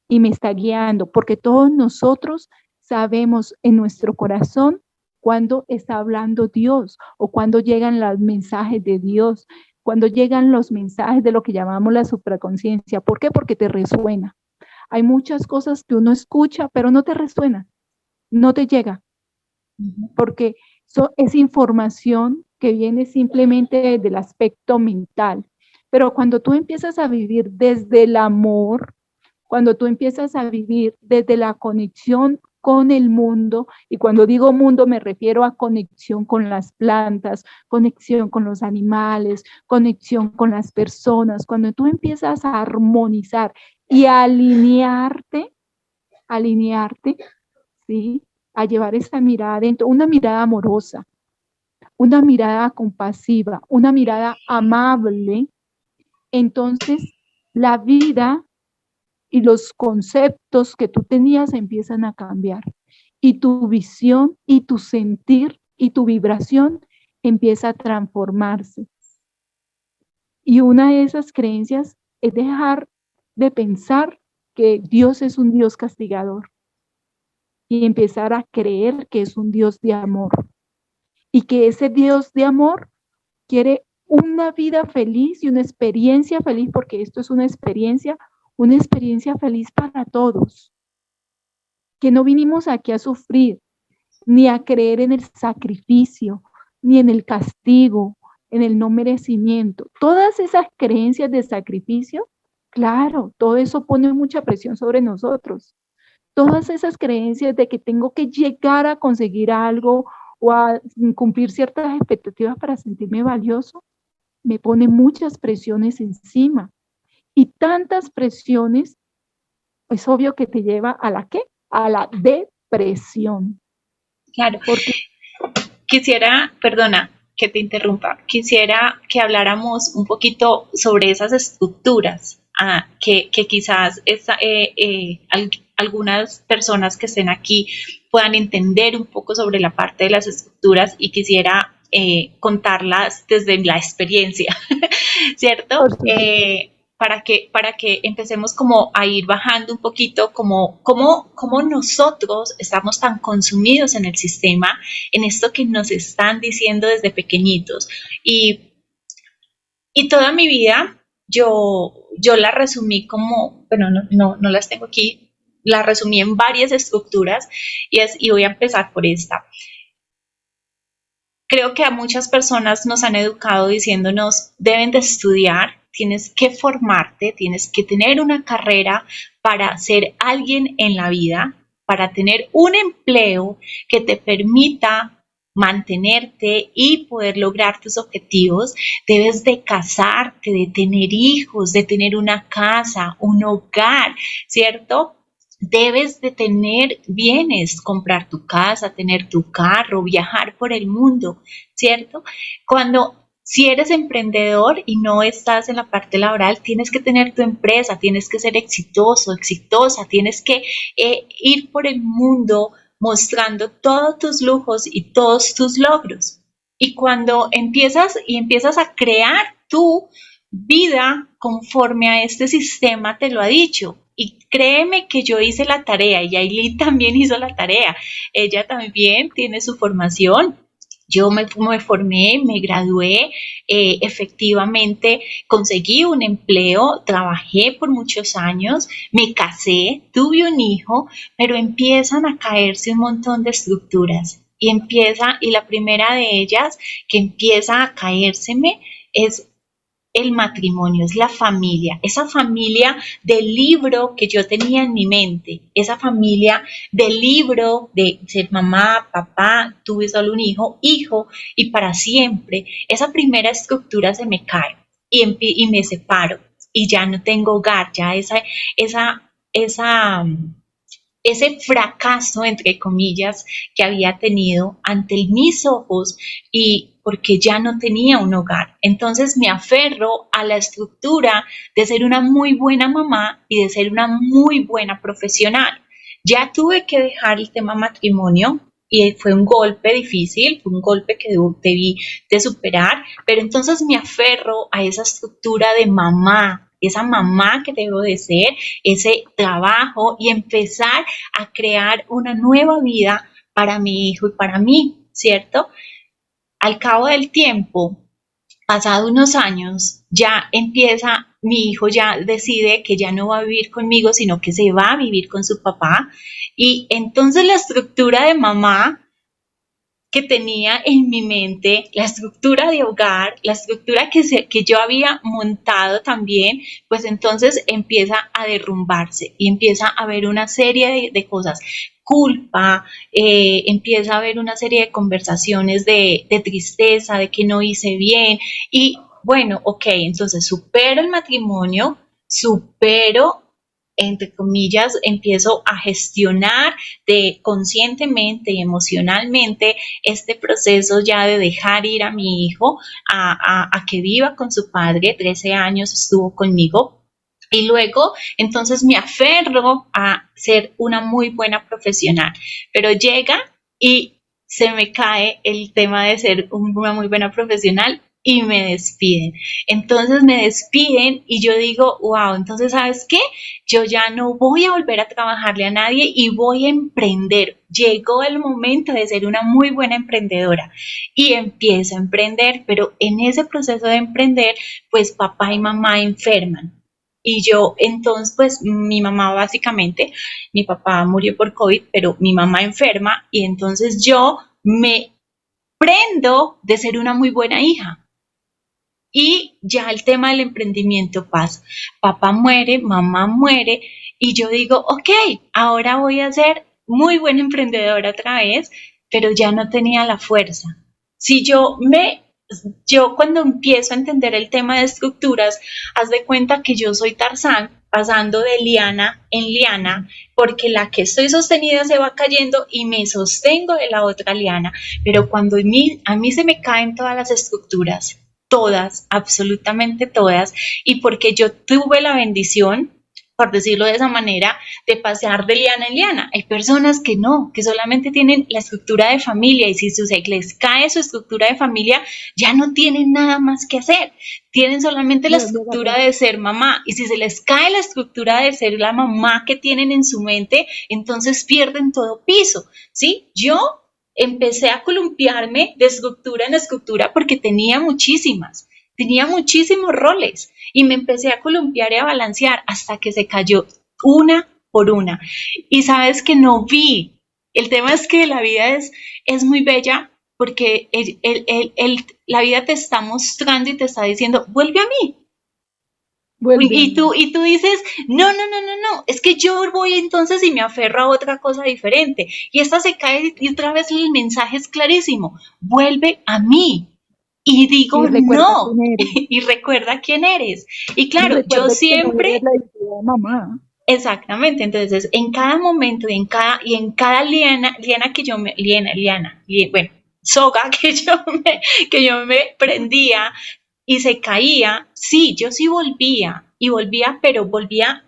y me está guiando, porque todos nosotros sabemos en nuestro corazón cuando está hablando Dios o cuando llegan los mensajes de Dios, cuando llegan los mensajes de lo que llamamos la supraconciencia. ¿Por qué? Porque te resuena. Hay muchas cosas que uno escucha, pero no te resuena, no te llega, porque es información que viene simplemente del aspecto mental. Pero cuando tú empiezas a vivir desde el amor, cuando tú empiezas a vivir desde la conexión con el mundo, y cuando digo mundo me refiero a conexión con las plantas, conexión con los animales, conexión con las personas, cuando tú empiezas a armonizar y a alinearte, ¿sí? A llevar esta mirada dentro, una mirada amorosa, una mirada compasiva, una mirada amable, entonces la vida y los conceptos que tú tenías empiezan a cambiar y tu visión y tu sentir y tu vibración empieza a transformarse. Y una de esas creencias es dejar de pensar que Dios es un Dios castigador y empezar a creer que es un Dios de amor. y que ese Dios de amor quiere una vida feliz y una experiencia feliz, porque esto es una experiencia feliz para todos, que no vinimos aquí a sufrir, ni a creer en el sacrificio, ni en el castigo, en el no merecimiento. Todas esas creencias de sacrificio, claro, todo eso pone mucha presión sobre nosotros. Todas esas creencias de que tengo que llegar a conseguir algo o a cumplir ciertas expectativas para sentirme valioso, me pone muchas presiones encima. Y tantas presiones, es obvio que te lleva a la ¿qué? A la depresión. Claro. Porque Quisiera, perdona que te interrumpa, quisiera que habláramos un poquito sobre esas estructuras que quizás algunas personas que estén aquí puedan entender un poco sobre la parte de las estructuras, y quisiera contarlas desde la experiencia, ¿cierto? Para que empecemos como a ir bajando un poquito como nosotros estamos tan consumidos en el sistema, en esto que nos están diciendo desde pequeñitos. Y toda mi vida yo la resumí como, bueno, no las tengo aquí, la resumí en varias estructuras, y voy a empezar por esta. Creo que a muchas personas nos han educado diciéndonos, deben de estudiar, tienes que formarte, tienes que tener una carrera para ser alguien en la vida, para tener un empleo que te permita mantenerte y poder lograr tus objetivos. Debes de casarte, de tener hijos, de tener una casa, un hogar, ¿cierto? Debes de tener bienes, comprar tu casa, tener tu carro, viajar por el mundo, ¿cierto? Si eres emprendedor y no estás en la parte laboral, tienes que tener tu empresa, tienes que ser exitoso, exitosa, tienes que ir por el mundo mostrando todos tus lujos y todos tus logros. Y cuando empiezas a crear tu vida conforme a este sistema, te lo ha dicho. Y créeme que yo hice la tarea, y Yailin también hizo la tarea. Ella también tiene su formación. Yo me formé, me gradué, efectivamente conseguí un empleo, trabajé por muchos años, me casé, tuve un hijo, pero empiezan a caerse un montón de estructuras. Y la primera de ellas que empieza a caérseme es el matrimonio, es la familia, esa familia del libro que yo tenía en mi mente, esa familia del libro de ser mamá, papá, tuve solo un hijo y para siempre. Esa primera estructura se me cae y me separo y ya no tengo hogar, ya ese fracaso, entre comillas, que había tenido ante mis ojos, y porque ya no tenía un hogar. Entonces me aferro a la estructura de ser una muy buena mamá y de ser una muy buena profesional. Ya tuve que dejar el tema matrimonio, y fue un golpe difícil, fue un golpe que debí de superar, pero entonces me aferro a esa estructura de mamá, esa mamá que debo de ser, ese trabajo, y empezar a crear una nueva vida para mi hijo y para mí, ¿cierto? Al cabo del tiempo, pasado unos años, mi hijo ya decide que ya no va a vivir conmigo, sino que se va a vivir con su papá, y entonces la estructura de mamá que tenía en mi mente, la estructura de hogar, la estructura que yo había montado también, pues entonces empieza a derrumbarse y empieza a haber una serie de cosas, culpa, empieza a haber una serie de conversaciones de tristeza, de que no hice bien, y bueno, ok, entonces supero el matrimonio, supero, entre comillas, empiezo a gestionar conscientemente y emocionalmente este proceso ya de dejar ir a mi hijo a que viva con su padre. 13 años estuvo conmigo. Y luego, entonces me aferro a ser una muy buena profesional, pero llega y se me cae el tema de ser una muy buena profesional, y me despiden. Entonces me despiden y yo digo, wow, entonces ¿sabes qué? Yo ya no voy a volver a trabajarle a nadie y voy a emprender. Llegó el momento de ser una muy buena emprendedora y empiezo a emprender, pero en ese proceso de emprender, pues papá y mamá enferman. Y yo, entonces, pues mi mamá básicamente, mi papá murió por COVID, pero mi mamá enferma y entonces yo me prendo de ser una muy buena hija. Y ya el tema del emprendimiento pasa. Papá muere, mamá muere y yo digo, ok, ahora voy a ser muy buena emprendedora otra vez, pero ya no tenía la fuerza. Si yo cuando empiezo a entender el tema de estructuras, haz de cuenta que yo soy Tarzán pasando de liana en liana, porque la que estoy sostenida se va cayendo y me sostengo de la otra liana, pero cuando a mí se me caen todas las estructuras, todas, absolutamente todas, y porque yo tuve la bendición, por decirlo de esa manera, de pasar de liana en liana. Hay personas que no, que solamente tienen la estructura de familia y si les cae su estructura de familia, ya no tienen nada más que hacer. Tienen solamente la estructura de ser mamá y si se les cae la estructura de ser la mamá que tienen en su mente, entonces pierden todo piso, ¿sí? Yo empecé a columpiarme de estructura en estructura porque tenía muchísimos roles y me empecé a columpiar y a balancear hasta que se cayó una por una. Y sabes que no vi. El tema es que la vida es muy bella porque la vida te está mostrando y te está diciendo, vuelve a mí. Y tú dices, no, es que yo voy entonces y me aferro a otra cosa diferente. Y esta se cae y otra vez el mensaje es clarísimo, vuelve a mí. Y digo, no, y recuerda quién eres. Y claro, yo siempre... mamá. Exactamente, entonces en cada momento y en cada liana que yo me, bueno, soga que yo me prendía y se caía, sí, yo sí volvía, y volvía, pero volvía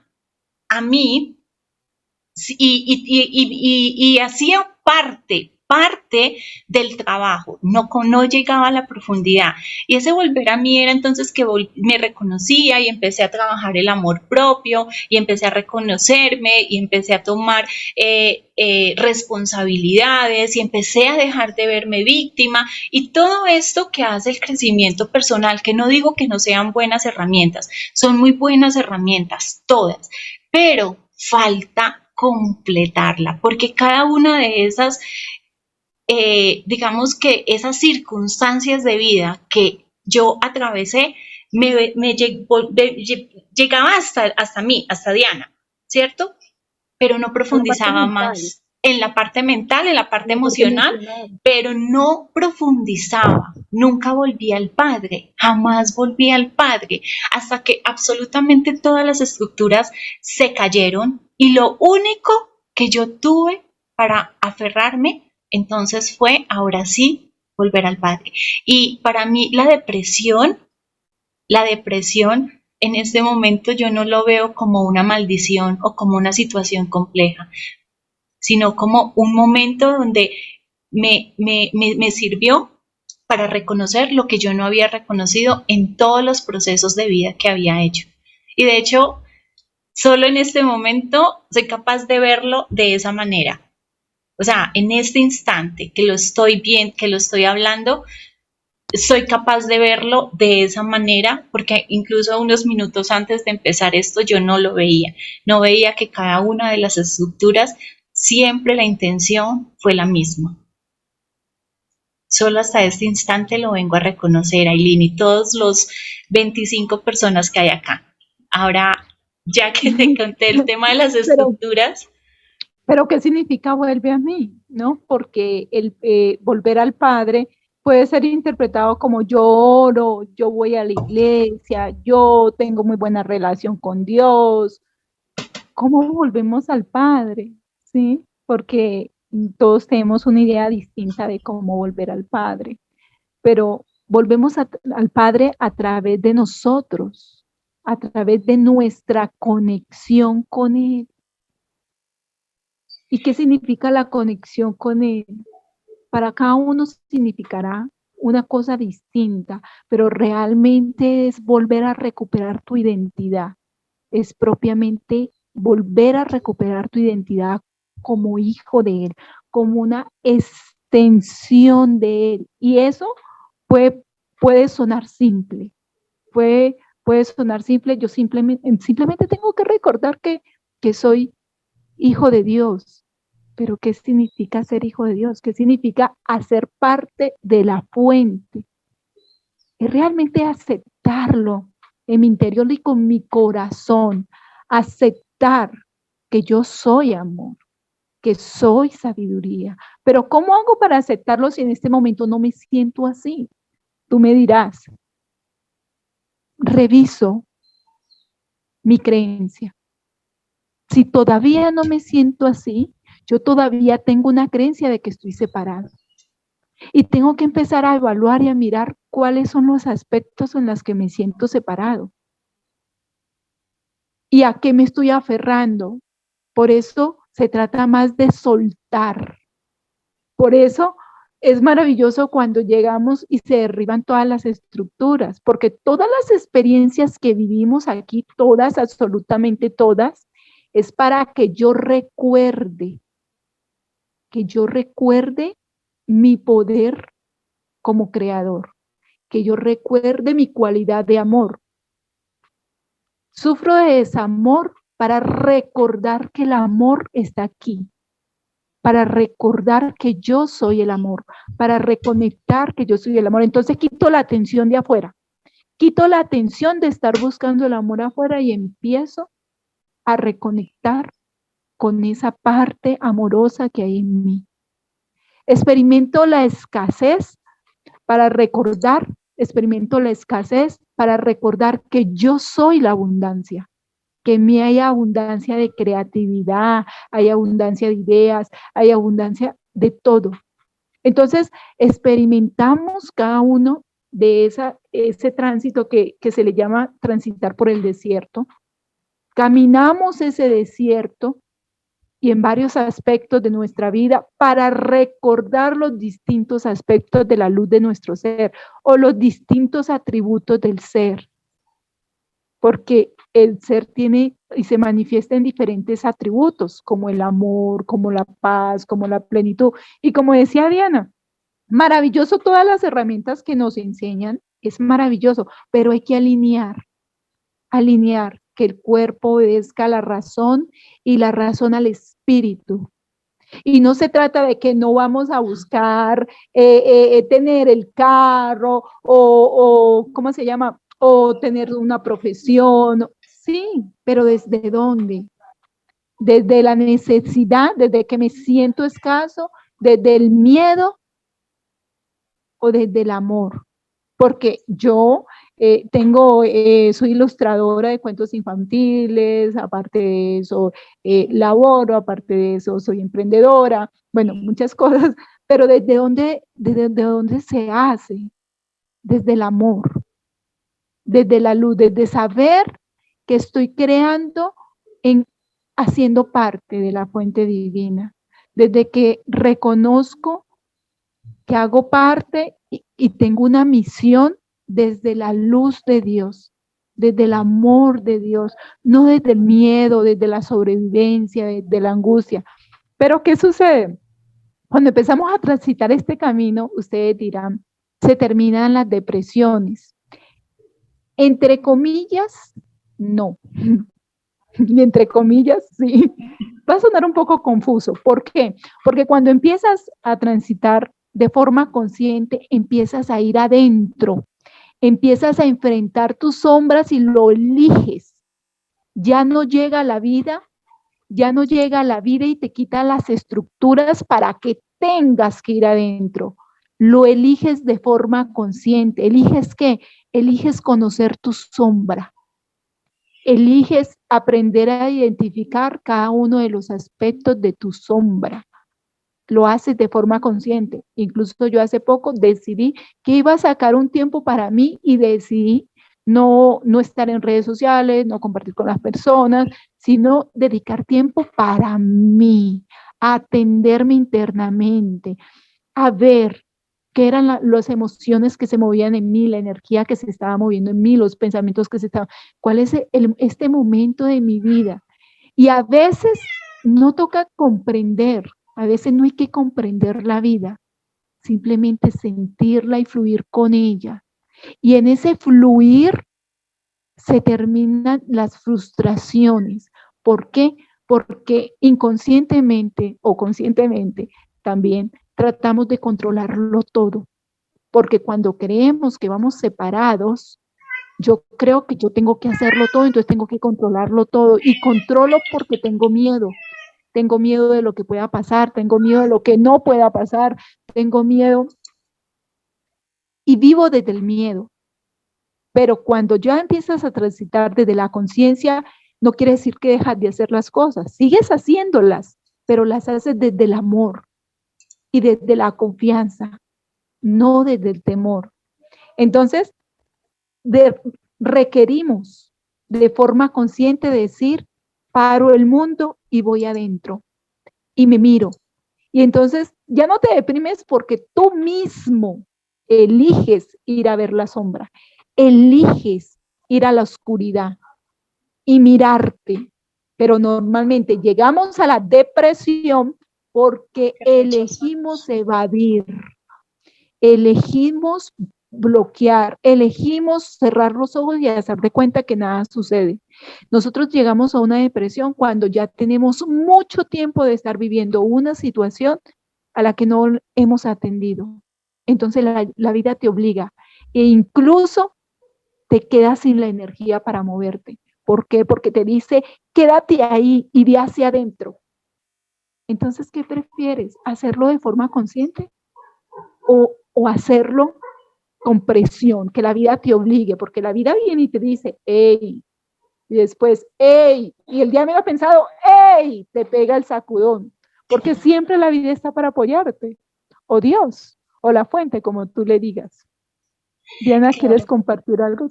a mí y hacía parte del trabajo, no llegaba a la profundidad. Y ese volver a mí era entonces que me reconocía y empecé a trabajar el amor propio y empecé a reconocerme y empecé a tomar responsabilidades y empecé a dejar de verme víctima y todo esto que hace el crecimiento personal, que no digo que no sean buenas herramientas, son muy buenas herramientas, todas, pero falta completarla, porque cada una de esas, digamos que esas circunstancias de vida que yo atravesé, llegaba hasta mí, hasta Diana, ¿cierto? Pero no profundizaba más en la parte mental, en la parte emocional, pero no profundizaba. Nunca volví al Padre, jamás volví al Padre, hasta que absolutamente todas las estructuras se cayeron y lo único que yo tuve para aferrarme, entonces fue, ahora sí, volver al Padre. Y para mí la depresión en este momento yo no lo veo como una maldición o como una situación compleja, sino como un momento donde me sirvió para reconocer lo que yo no había reconocido en todos los procesos de vida que había hecho. Y de hecho, solo en este momento soy capaz de verlo de esa manera. O sea, en este instante que lo estoy hablando, soy capaz de verlo de esa manera, porque incluso unos minutos antes de empezar esto yo no lo veía. No veía que cada una de las estructuras, siempre la intención fue la misma. Solo hasta este instante lo vengo a reconocer, Ailín, y todos los 25 personas que hay acá. Ahora, ya que te conté el tema de las estructuras... Pero ¿qué significa vuelve a mí? ¿No? Porque el volver al Padre puede ser interpretado como yo oro, yo voy a la iglesia, yo tengo muy buena relación con Dios. ¿Cómo volvemos al Padre? ¿Sí? Porque todos tenemos una idea distinta de cómo volver al Padre, pero volvemos al Padre a través de nosotros, a través de nuestra conexión con Él. ¿Y qué significa la conexión con Él? Para cada uno significará una cosa distinta, pero realmente es volver a recuperar tu identidad. Es propiamente volver a recuperar tu identidad como hijo de Él, como una extensión de Él. Y eso puede sonar simple, puede sonar simple. Yo simplemente tengo que recordar que soy hijo de Dios. Pero ¿qué significa ser hijo de Dios? ¿Qué significa hacer parte de la fuente? Es realmente aceptarlo en mi interior y con mi corazón. Aceptar que yo soy amor, que soy sabiduría. Pero ¿cómo hago para aceptarlo si en este momento no me siento así? Tú me dirás, reviso mi creencia. Si todavía no me siento así, yo todavía tengo una creencia de que estoy separado. Y tengo que empezar a evaluar y a mirar cuáles son los aspectos en los que me siento separado. ¿Y a qué me estoy aferrando? Por eso se trata más de soltar. Por eso es maravilloso cuando llegamos y se derriban todas las estructuras, porque todas las experiencias que vivimos aquí, todas, absolutamente todas, es para que yo recuerde mi poder como creador, que yo recuerde mi cualidad de amor. Sufro de desamor para recordar que el amor está aquí, para recordar que yo soy el amor, para reconectar que yo soy el amor. Entonces quito la atención de afuera, quito la atención de estar buscando el amor afuera y empiezo a reconectar con esa parte amorosa que hay en mí. Experimento la escasez para recordar que yo soy la abundancia, que en mí hay abundancia de creatividad, hay abundancia de ideas, hay abundancia de todo. Entonces, experimentamos cada uno de ese tránsito que se le llama transitar por el desierto. Caminamos ese desierto y en varios aspectos de nuestra vida para recordar los distintos aspectos de la luz de nuestro ser o los distintos atributos del ser. Porque el ser tiene y se manifiesta en diferentes atributos, como el amor, como la paz, como la plenitud. Y como decía Diana, maravilloso todas las herramientas que nos enseñan, es maravilloso, pero hay que alinear que el cuerpo obedezca a la razón y la razón al espíritu. Y no se trata de que no vamos a buscar tener el carro o ¿cómo se llama? O tener una profesión. Sí, pero ¿desde dónde? Desde la necesidad, desde que me siento escaso, desde el miedo o desde el amor. Porque yo soy ilustradora de cuentos infantiles, aparte de eso laboro, aparte de eso soy emprendedora, bueno, muchas cosas, pero ¿desde dónde se hace? Desde el amor, desde la luz, desde saber que estoy creando haciendo parte de la fuente divina, desde que reconozco que hago parte y tengo una misión desde la luz de Dios, desde el amor de Dios, no desde el miedo, desde la sobrevivencia, desde la angustia. Pero ¿qué sucede? Cuando empezamos a transitar este camino, ustedes dirán, se terminan las depresiones. Entre comillas, no. Y entre comillas, sí. Va a sonar un poco confuso. ¿Por qué? Porque cuando empiezas a transitar de forma consciente, empiezas a ir adentro, empiezas a enfrentar tus sombras y lo eliges. Ya no llega la vida y te quita las estructuras para que tengas que ir adentro. Lo eliges de forma consciente. ¿Eliges qué? Eliges conocer tu sombra. Eliges aprender a identificar cada uno de los aspectos de tu sombra. Lo haces de forma consciente. Incluso yo hace poco decidí que iba a sacar un tiempo para mí y decidí no estar en redes sociales, no compartir con las personas, sino dedicar tiempo para mí, a atenderme internamente, a ver qué eran las emociones que se movían en mí, la energía que se estaba moviendo en mí, los pensamientos que se estaban, cuál es este momento de mi vida. Y a veces no toca comprender, a veces no hay que comprender la vida, simplemente sentirla y fluir con ella. Y en ese fluir se terminan las frustraciones. ¿Por qué? Porque inconscientemente o conscientemente también tratamos de controlarlo todo. Porque cuando creemos que vamos separados, yo creo que yo tengo que hacerlo todo, entonces tengo que controlarlo todo. Y controlo porque tengo miedo. Tengo miedo de lo que pueda pasar, tengo miedo de lo que no pueda pasar, tengo miedo. Y vivo desde el miedo. Pero cuando ya empiezas a transitar desde la conciencia, no quiere decir que dejas de hacer las cosas. Sigues haciéndolas, pero las haces desde el amor y desde la confianza, no desde el temor. Entonces, requerimos de forma consciente decir, paro el mundo y voy adentro y me miro. Y entonces ya no te deprimes porque tú mismo eliges ir a ver la sombra, eliges ir a la oscuridad y mirarte. Pero normalmente llegamos a la depresión porque elegimos evadir, elegimos bloquear, elegimos cerrar los ojos y hacer de cuenta que nada sucede. Nosotros llegamos a una depresión cuando ya tenemos mucho tiempo de estar viviendo una situación a la que no hemos atendido. Entonces la vida te obliga e incluso te quedas sin la energía para moverte. ¿Por qué? Porque te dice, quédate ahí y ve hacia adentro. Entonces, ¿qué prefieres? ¿Hacerlo de forma consciente o hacerlo con presión, que la vida te obligue? Porque la vida viene y te dice, hey, y después, hey, y el día menos pensado, hey, te pega el sacudón, porque siempre la vida está para apoyarte, o Dios, o la fuente, como tú le digas. Diana, claro. ¿Quieres compartir algo?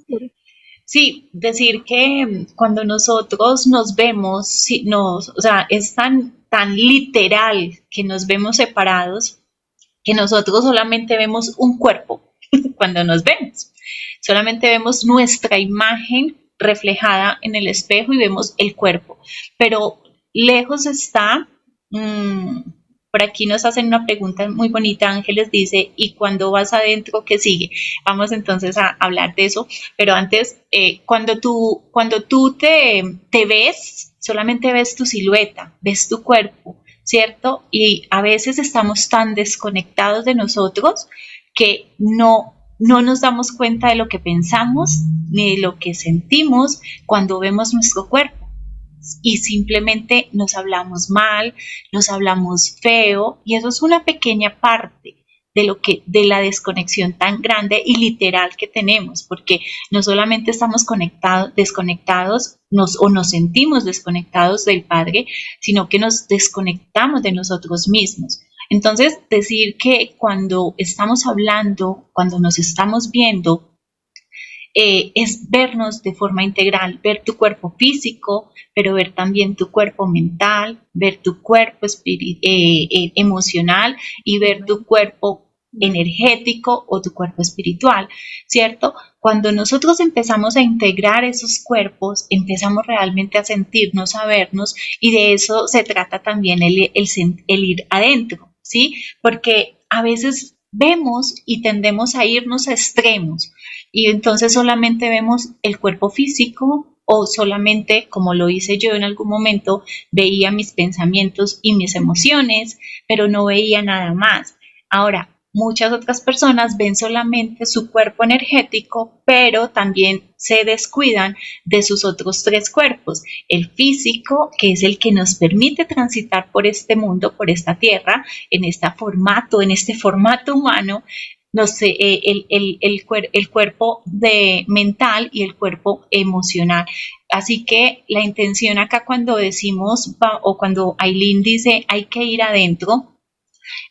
Sí, decir que cuando nosotros nos vemos, o sea, es tan literal que nos vemos separados, que nosotros solamente vemos un cuerpo cuando nos vemos. Solamente vemos nuestra imagen reflejada en el espejo y vemos el cuerpo. Pero lejos está, por aquí nos hacen una pregunta muy bonita, Ángeles dice, ¿y cuando vas adentro qué sigue? Vamos entonces a hablar de eso, pero antes, cuando tú te ves, solamente ves tu silueta, ves tu cuerpo, ¿cierto? Y a veces estamos tan desconectados de nosotros que no nos damos cuenta de lo que pensamos ni de lo que sentimos cuando vemos nuestro cuerpo. Y simplemente nos hablamos mal, nos hablamos feo, y eso es una pequeña parte de la desconexión tan grande y literal que tenemos, porque no solamente estamos desconectados o nos sentimos desconectados del Padre, sino que nos desconectamos de nosotros mismos. Entonces, decir que cuando estamos hablando, cuando nos estamos viendo, es vernos de forma integral, ver tu cuerpo físico, pero ver también tu cuerpo mental, ver tu cuerpo emocional y ver tu cuerpo energético o tu cuerpo espiritual, ¿cierto? Cuando nosotros empezamos a integrar esos cuerpos, empezamos realmente a sentirnos, a vernos, y de eso se trata también el ir adentro, ¿sí? Porque a veces vemos y tendemos a irnos a extremos, y entonces solamente vemos el cuerpo físico, o solamente, como lo hice yo en algún momento, veía mis pensamientos y mis emociones, pero no veía nada más. Ahora, muchas otras personas ven solamente su cuerpo energético, pero también se descuidan de sus otros tres cuerpos. El físico, que es el que nos permite transitar por este mundo, por esta tierra, en este formato humano. No sé, el cuerpo mental y el cuerpo emocional. Así que la intención acá, cuando decimos, o cuando Aileen dice hay que ir adentro,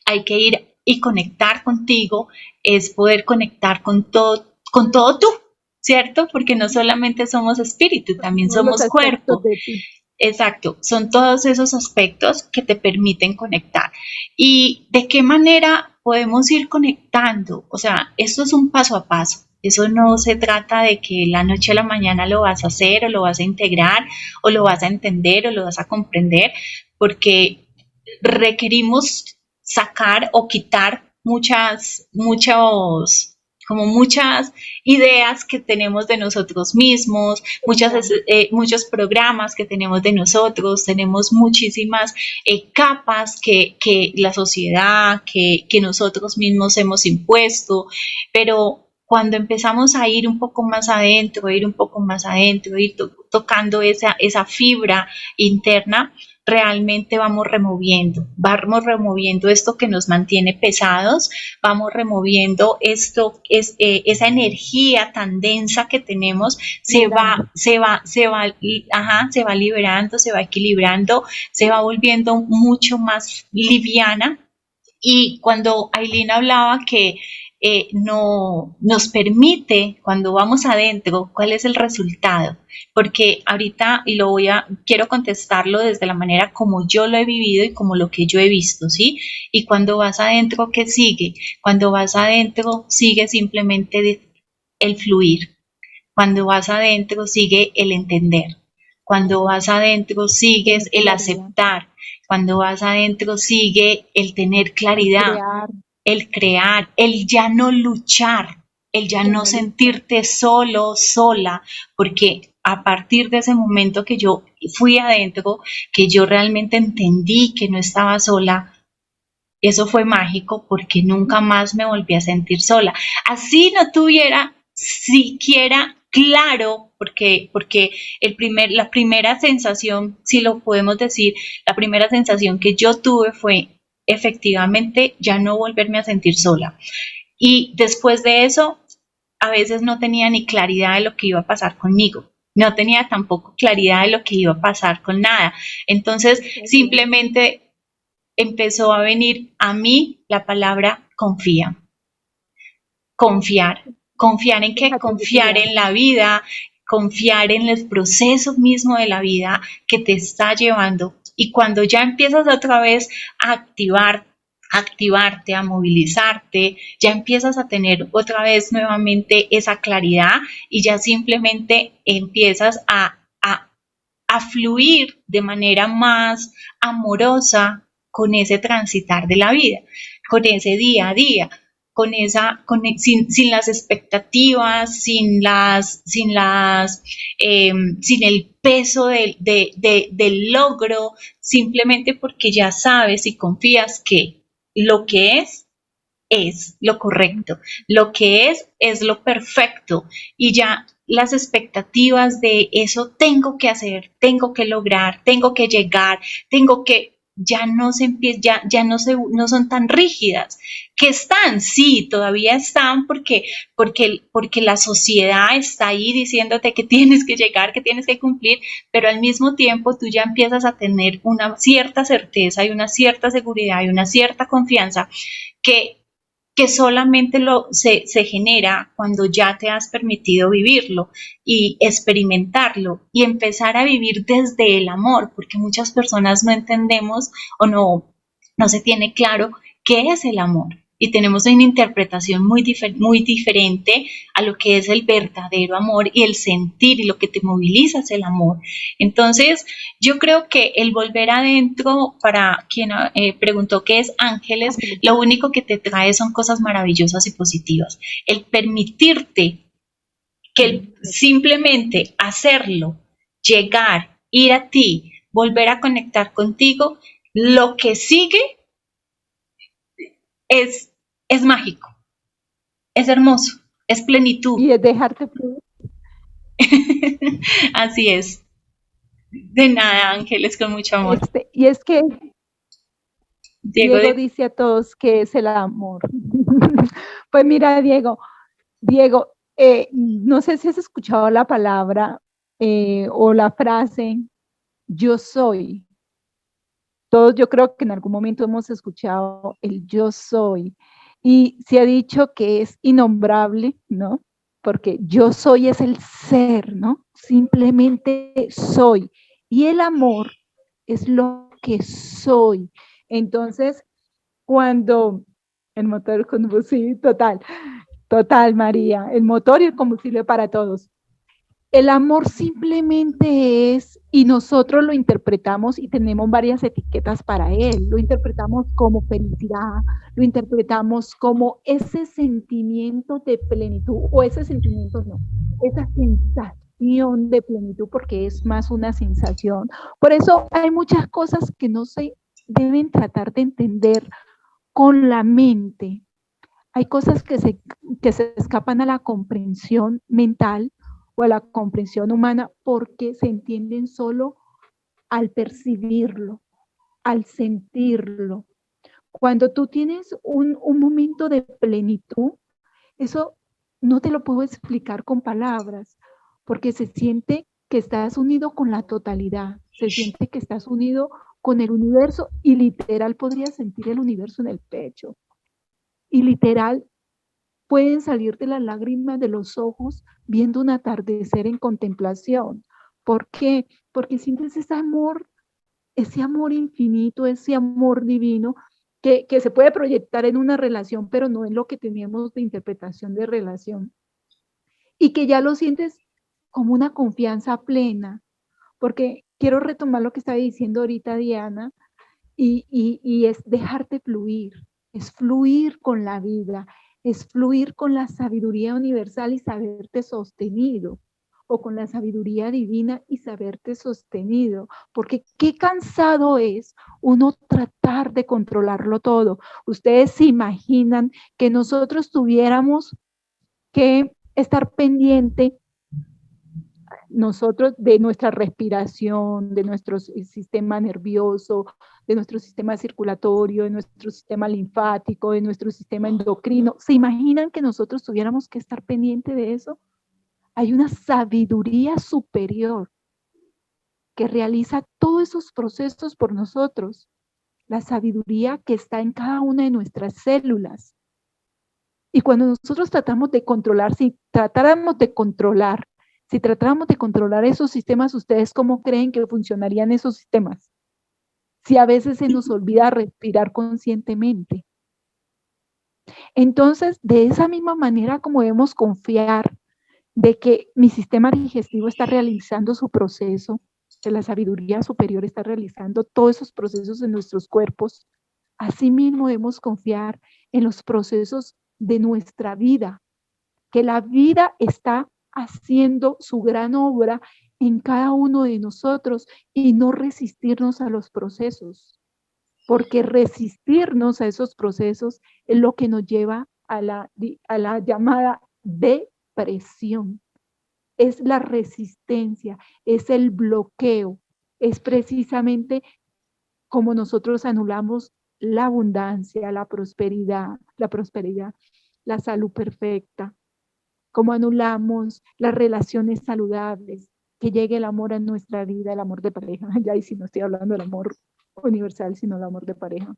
hay que ir y conectar contigo, es poder conectar con todo tú, ¿cierto? Porque no solamente somos espíritu, también somos cuerpo. Exacto, son todos esos aspectos que te permiten conectar. ¿Y de qué manera podemos ir conectando. O sea, esto es un paso a paso. Eso no se trata de que la noche a la mañana lo vas a hacer o lo vas a integrar o lo vas a entender o lo vas a comprender, porque requerimos sacar o quitar muchas ideas que tenemos de nosotros mismos, muchos programas que tenemos de nosotros, tenemos muchísimas capas que la sociedad, que nosotros mismos hemos impuesto, pero cuando empezamos a ir un poco más adentro, ir tocando esa fibra interna, realmente vamos removiendo esto que nos mantiene pesados, vamos removiendo esa energía tan densa que tenemos, se va liberando, se va equilibrando, se va volviendo mucho más liviana. Y cuando Aileen hablaba que no nos permite, cuando vamos adentro, cuál es el resultado, porque ahorita quiero contestarlo desde la manera como yo lo he vivido y como lo que yo he visto, ¿sí? Y cuando vas adentro, ¿qué sigue? Cuando vas adentro, sigue simplemente el fluir. Cuando vas adentro, sigue el entender. Cuando vas adentro, sigues el aceptar. Cuando vas adentro, sigue el tener claridad, el crear, el ya no luchar, el ya no sentirte solo, sola, porque a partir de ese momento que yo fui adentro, que yo realmente entendí que no estaba sola, eso fue mágico porque nunca más me volví a sentir sola. Así no tuviera siquiera claro, porque la primera sensación, si lo podemos decir, la primera sensación que yo tuve fue efectivamente ya no volverme a sentir sola. Y después de eso, a veces no tenía ni claridad de lo que iba a pasar conmigo. No tenía tampoco claridad de lo que iba a pasar con nada. Entonces, simplemente empezó a venir a mí la palabra confía. Confiar. ¿Confiar en qué? Confiar en la vida, confiar en el proceso mismo de la vida que te está llevando. Y cuando ya empiezas otra vez a activarte, a movilizarte, ya empiezas a tener otra vez nuevamente esa claridad y ya simplemente empiezas a fluir de manera más amorosa con ese transitar de la vida, con ese día a día, sin las expectativas, sin el peso del logro, simplemente porque ya sabes y confías que lo que es lo correcto, lo que es lo perfecto, y ya las expectativas de eso tengo que hacer, tengo que lograr, tengo que llegar, ya no son tan rígidas, que están, sí, todavía están porque la sociedad está ahí diciéndote que tienes que llegar, que tienes que cumplir, pero al mismo tiempo tú ya empiezas a tener una cierta certeza y una cierta seguridad y una cierta confianza que solamente se genera cuando ya te has permitido vivirlo y experimentarlo y empezar a vivir desde el amor, porque muchas personas no entendemos o no se tiene claro qué es el amor. Y tenemos una interpretación muy diferente a lo que es el verdadero amor y el sentir, y lo que te moviliza es el amor. Entonces, yo creo que el volver adentro, para quien preguntó qué es Ángeles, lo único que te trae son cosas maravillosas y positivas. El permitirte que simplemente hacerlo, llegar, ir a ti, volver a conectar contigo, lo que sigue es mágico, es hermoso, es plenitud. Y es dejarte fluir. Así es. De nada, Ángeles, con mucho amor. Y es que Diego dice a todos que es el amor. Pues mira, Diego, no sé si has escuchado la palabra o la frase, yo soy. Todos yo creo que en algún momento hemos escuchado el yo soy, y se ha dicho que es innombrable, ¿no? Porque yo soy es el ser, ¿no? Simplemente soy. Y el amor es lo que soy. Entonces, cuando El motor, el combustible, total, total, María. El motor y el combustible para todos. El amor simplemente es, y nosotros lo interpretamos y tenemos varias etiquetas para él. Lo interpretamos como felicidad, lo interpretamos como ese sentimiento de plenitud, o ese sentimiento no, esa sensación de plenitud, porque es más una sensación. Por eso hay muchas cosas que no se deben tratar de entender con la mente. Hay cosas que se escapan a la comprensión mental o a la comprensión humana porque se entienden solo al percibirlo, al sentirlo. Cuando tú tienes un momento de plenitud, eso no te lo puedo explicar con palabras, porque se siente que estás unido con la totalidad, se siente que estás unido con el universo y literal podrías sentir el universo en el pecho. Y literal pueden salirte las lágrimas de los ojos viendo un atardecer en contemplación. ¿Por qué? Porque sientes ese amor infinito, ese amor divino que se puede proyectar en una relación, pero no es lo que teníamos de interpretación de relación. Y que ya lo sientes como una confianza plena, porque quiero retomar lo que estaba diciendo ahorita Diana, y es dejarte fluir, es fluir con la vida, es fluir con la sabiduría universal y saberte sostenido, o con la sabiduría divina y saberte sostenido, porque qué cansado es uno tratar de controlarlo todo. Ustedes se imaginan que nosotros tuviéramos que estar pendiente nosotros de nuestra respiración, de nuestro sistema nervioso, de nuestro sistema circulatorio, de nuestro sistema linfático, de nuestro sistema endocrino. ¿Se imaginan que nosotros tuviéramos que estar pendiente de eso? Hay una sabiduría superior que realiza todos esos procesos por nosotros. La sabiduría que está en cada una de nuestras células. Y cuando nosotros tratamos de controlar, si tratáramos de controlar esos sistemas, ¿ustedes cómo creen que funcionarían esos sistemas? Si a veces se nos olvida respirar conscientemente. Entonces, de esa misma manera como debemos confiar de que mi sistema digestivo está realizando su proceso, que la sabiduría superior está realizando todos esos procesos en nuestros cuerpos, asimismo debemos confiar en los procesos de nuestra vida, que la vida está haciendo su gran obra en cada uno de nosotros y no resistirnos a los procesos, porque resistirnos a esos procesos es lo que nos lleva a la llamada depresión. Es la resistencia, es el bloqueo, es precisamente como nosotros anulamos la abundancia, la prosperidad, la salud perfecta, como anulamos las relaciones saludables, que llegue el amor a nuestra vida, el amor de pareja. Ya y si no estoy hablando del amor universal, sino el amor de pareja.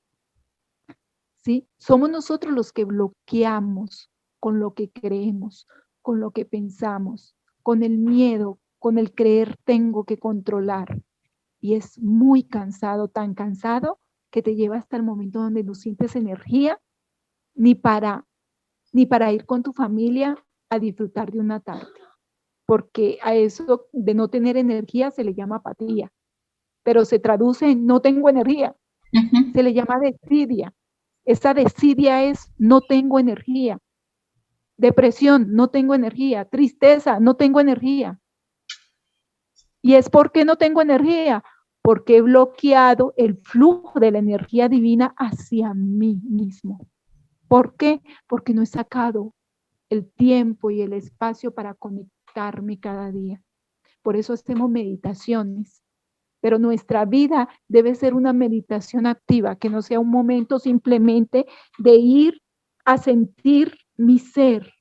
¿Sí? Somos nosotros los que bloqueamos con lo que creemos, con lo que pensamos, con el miedo, con el creer tengo que controlar. Y es muy cansado, tan cansado que te lleva hasta el momento donde no sientes energía ni para ir con tu familia a disfrutar de una tarde. Porque a eso de no tener energía se le llama apatía, pero se traduce en no tengo energía. Se le llama desidia. Esa desidia es no tengo energía. Depresión, no tengo energía. Tristeza, no tengo energía. ¿Y es por qué no tengo energía? Porque he bloqueado el flujo de la energía divina hacia mí mismo. ¿Por qué? Porque no he sacado el tiempo y el espacio para conectarme cada día. Por eso hacemos meditaciones. Pero nuestra vida debe ser una meditación activa, que no sea un momento simplemente de ir a sentir mi ser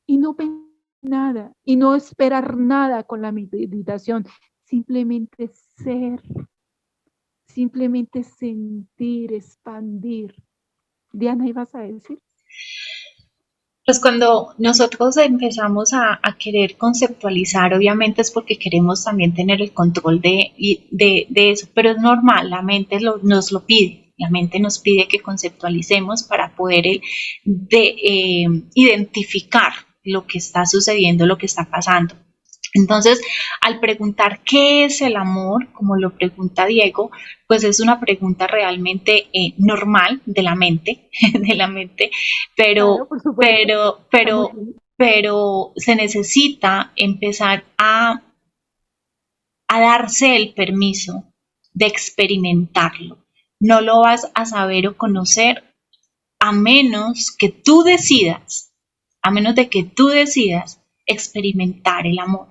y no pensar nada y no esperar nada con la meditación, simplemente ser, simplemente sentir, expandir. Diana, ¿ibas a decir? Pues cuando nosotros empezamos a querer conceptualizar, obviamente es porque queremos también tener el control de eso, pero es normal, la mente nos lo pide. La mente nos pide que conceptualicemos para poder identificar lo que está sucediendo, lo que está pasando. Entonces, al preguntar qué es el amor, como lo pregunta Diego, pues es una pregunta realmente normal de la mente, Claro, por supuesto. pero se necesita empezar a darse el permiso de experimentarlo. No lo vas a saber o conocer a menos que tú decidas, a menos de que tú decidas experimentar el amor.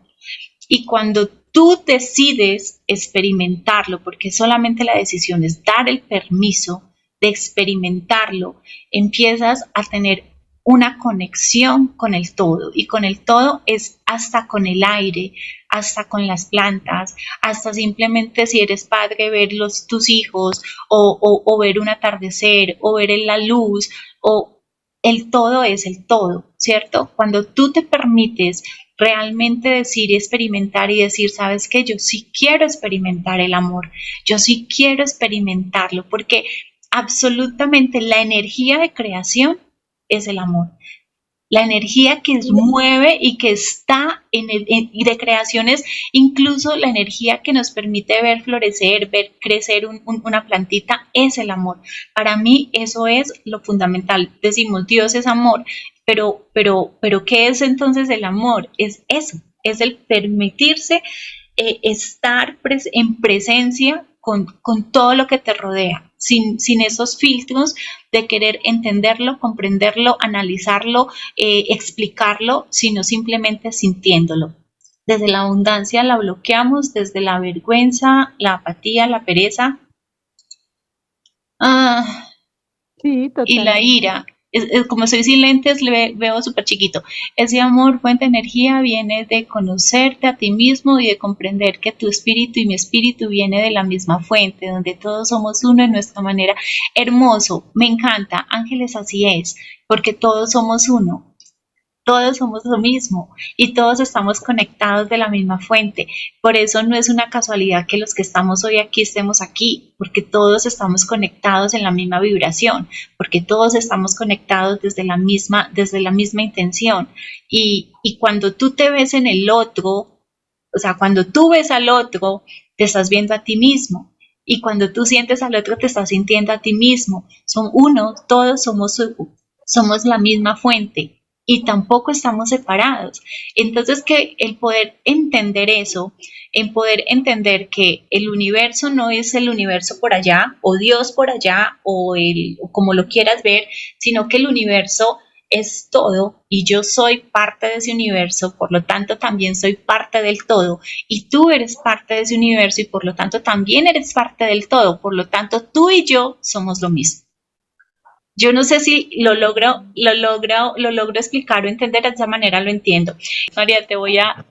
Y cuando tú decides experimentarlo, porque solamente la decisión es dar el permiso de experimentarlo, empiezas a tener una conexión con el todo. Y con el todo es hasta con el aire, hasta con las plantas, hasta simplemente si eres padre, ver tus hijos o ver un atardecer o ver la luz o el todo es el todo, ¿cierto? Cuando tú te permites realmente decir y experimentar y decir, ¿sabes qué? Yo sí quiero experimentar el amor, yo sí quiero experimentarlo, porque absolutamente la energía de creación es el amor. La energía que mueve y que está y de creaciones, incluso la energía que nos permite ver florecer, ver crecer una plantita, es el amor. Para mí eso es lo fundamental. Decimos, Dios es amor, pero ¿qué es entonces el amor? Es eso, es el permitirse estar en presencia con todo lo que te rodea, sin esos filtros de querer entenderlo, comprenderlo, analizarlo, explicarlo, sino simplemente sintiéndolo. Desde la abundancia la bloqueamos, desde la vergüenza, la apatía, la pereza Sí, y la totalmente. ira. Como soy sin lentes, le veo súper chiquito. Ese amor, fuente de energía, viene de conocerte a ti mismo y de comprender que tu espíritu y mi espíritu viene de la misma fuente, donde todos somos uno en nuestra manera. Hermoso, me encanta. Ángeles, así es, porque todos somos uno. Todos somos lo mismo y todos estamos conectados de la misma fuente. Por eso no es una casualidad que los que estamos hoy aquí estemos aquí, porque todos estamos conectados en la misma vibración, porque todos estamos conectados desde la misma intención. Y cuando tú te ves en el otro, o sea, cuando tú ves al otro, te estás viendo a ti mismo. Y cuando tú sientes al otro, te estás sintiendo a ti mismo. Son uno, todos somos la misma fuente y tampoco estamos separados. Entonces, que el poder entender eso, en poder entender que el universo no es el universo por allá, o Dios por allá, o como lo quieras ver, sino que el universo es todo y yo soy parte de ese universo, por lo tanto también soy parte del todo y tú eres parte de ese universo y por lo tanto también eres parte del todo, por lo tanto tú y yo somos lo mismo. Yo no sé si lo logro explicar o entender de esa manera, lo entiendo. María, te voy a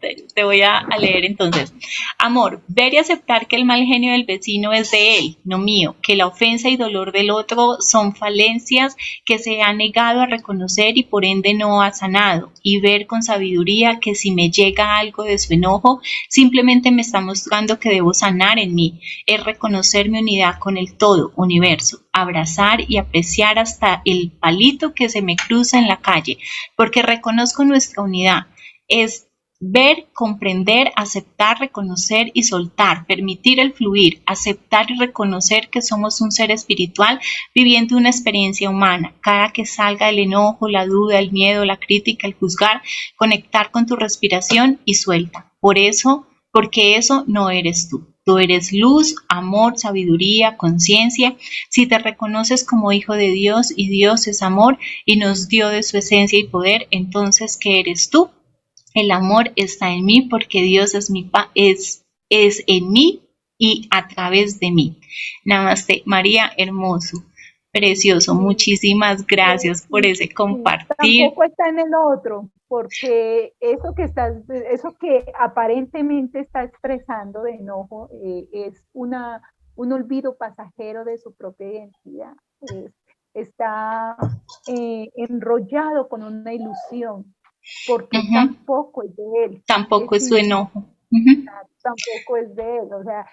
leer entonces. Amor, ver y aceptar que el mal genio del vecino es de él, no mío, que la ofensa y dolor del otro son falencias que se ha negado a reconocer y por ende no ha sanado, y ver con sabiduría que si me llega algo de su enojo, simplemente me está mostrando que debo sanar en mí, es reconocer mi unidad con el todo, universo, abrazar y apreciar hasta el palito que se me cruza en la calle, porque reconozco nuestra unidad. Es ver, comprender, aceptar, reconocer y soltar, permitir el fluir, aceptar y reconocer que somos un ser espiritual viviendo una experiencia humana. Cada que salga el enojo, la duda, el miedo, la crítica, el juzgar, conectar con tu respiración y suelta. Porque eso no eres tú. Tú eres luz, amor, sabiduría, conciencia. Si te reconoces como hijo de Dios y Dios es amor y nos dio de su esencia y poder, entonces, ¿qué eres tú? El amor está en mí porque Dios es en mí y a través de mí. Namaste, María, hermoso, precioso. Muchísimas gracias por ese compartir. Tampoco está en el otro, porque eso que aparentemente está expresando de enojo es un olvido pasajero de su propia identidad. Está enrollado con una ilusión, porque tampoco es de él. Tampoco es su enojo. Tampoco es de él. O sea,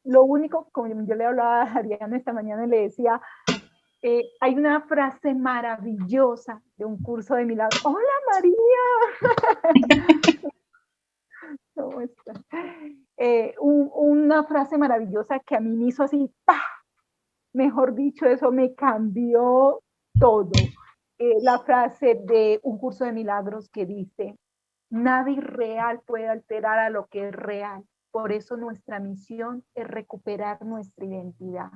lo único, como yo le hablaba a Ariana esta mañana y le decía, hay una frase maravillosa de un curso de milagros. ¡Hola, María! ¿Cómo estás? Una frase maravillosa que a mí me hizo así, ¡pah! Mejor dicho, eso me cambió todo. La frase de un curso de milagros que dice, nada irreal puede alterar a lo que es real. Por eso nuestra misión es recuperar nuestra identidad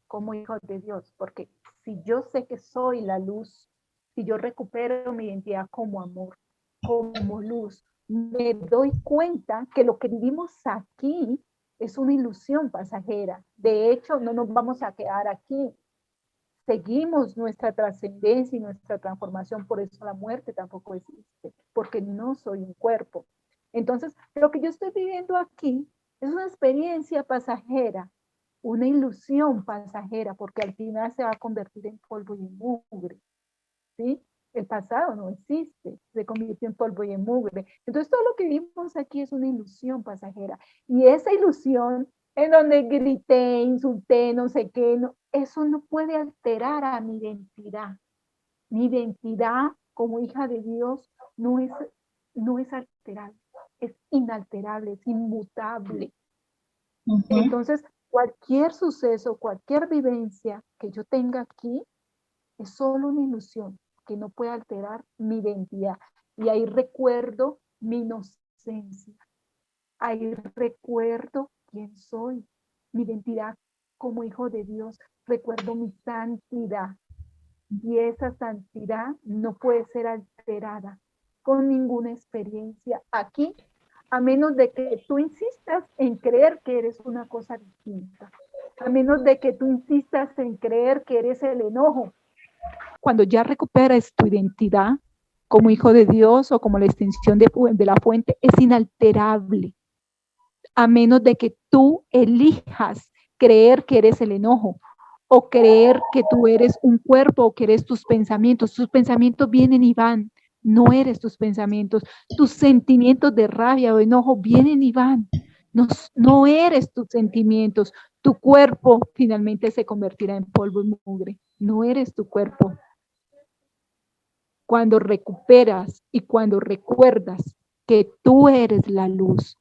como hijos de Dios, porque si yo sé que soy la luz, si yo recupero mi identidad como amor, como luz, me doy cuenta que lo que vivimos aquí es una ilusión pasajera. De hecho, no nos vamos a quedar aquí. Seguimos nuestra trascendencia y nuestra transformación, por eso la muerte tampoco existe, porque no soy un cuerpo. Entonces, lo que yo estoy viviendo aquí es una experiencia pasajera, una ilusión pasajera, porque al final se va a convertir en polvo y en mugre, ¿sí? El pasado no existe, se convirtió en polvo y en mugre. Entonces, todo lo que vivimos aquí es una ilusión pasajera. Y esa ilusión en donde grité, insulté, no sé qué, no, eso no puede alterar a mi identidad. Mi identidad como hija de Dios no es alterable, es inalterable, es inmutable. Entonces, cualquier suceso, cualquier vivencia que yo tenga aquí es solo una ilusión que no puede alterar mi identidad. Y ahí recuerdo mi inocencia. Ahí recuerdo quién soy, mi identidad como hijo de Dios. Recuerdo mi santidad. Y esa santidad no puede ser alterada con ninguna experiencia aquí, a menos de que tú insistas en creer que eres una cosa distinta. A menos de que tú insistas en creer que eres el enojo. Cuando ya recuperas tu identidad como hijo de Dios o como la extensión de la fuente, es inalterable. A menos de que tú elijas creer que eres el enojo o creer que tú eres un cuerpo o que eres tus pensamientos. Tus pensamientos vienen y van, no eres tus pensamientos. Tus sentimientos de rabia o enojo vienen y van, no eres tus sentimientos. Tu cuerpo finalmente se convertirá en polvo y mugre, no eres tu cuerpo. Cuando recuperas y cuando recuerdas que tú eres la luz,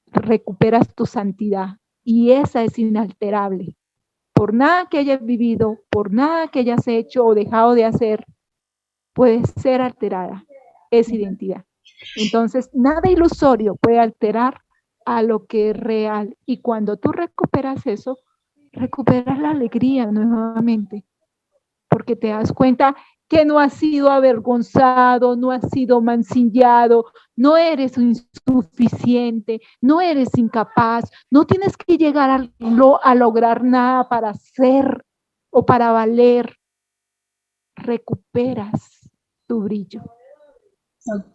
recuperas tu santidad y esa es inalterable. Por nada que hayas vivido, por nada que hayas hecho o dejado de hacer, puede ser alterada esa identidad. Entonces, nada ilusorio puede alterar a lo que es real. Y cuando tú recuperas eso, recuperas la alegría nuevamente, porque te das cuenta que no has sido avergonzado, no has sido mancillado, no eres insuficiente, no eres incapaz, no tienes que llegar a lograr nada para ser o para valer. Recuperas tu brillo.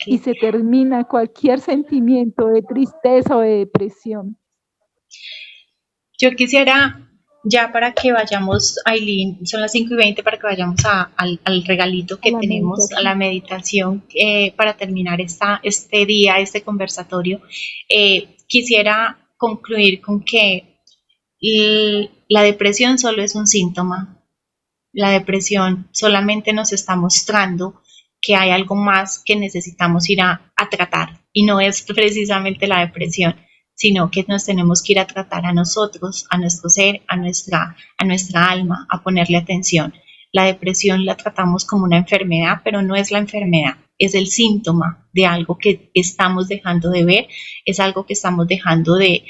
Y se termina cualquier sentimiento de tristeza o de depresión. Yo quisiera, ya para que vayamos, Ailín, son las 5:20, para que vayamos al regalito que tenemos, a la meditación, para terminar este día, este conversatorio. Quisiera concluir con que la depresión solo es un síntoma. La depresión solamente nos está mostrando que hay algo más que necesitamos ir a tratar, y no es precisamente la depresión, sino que nos tenemos que ir a tratar a nosotros, a nuestro ser, a nuestra alma, a ponerle atención. La depresión la tratamos como una enfermedad, pero no es la enfermedad, es el síntoma de algo que estamos dejando de ver, es algo que estamos dejando de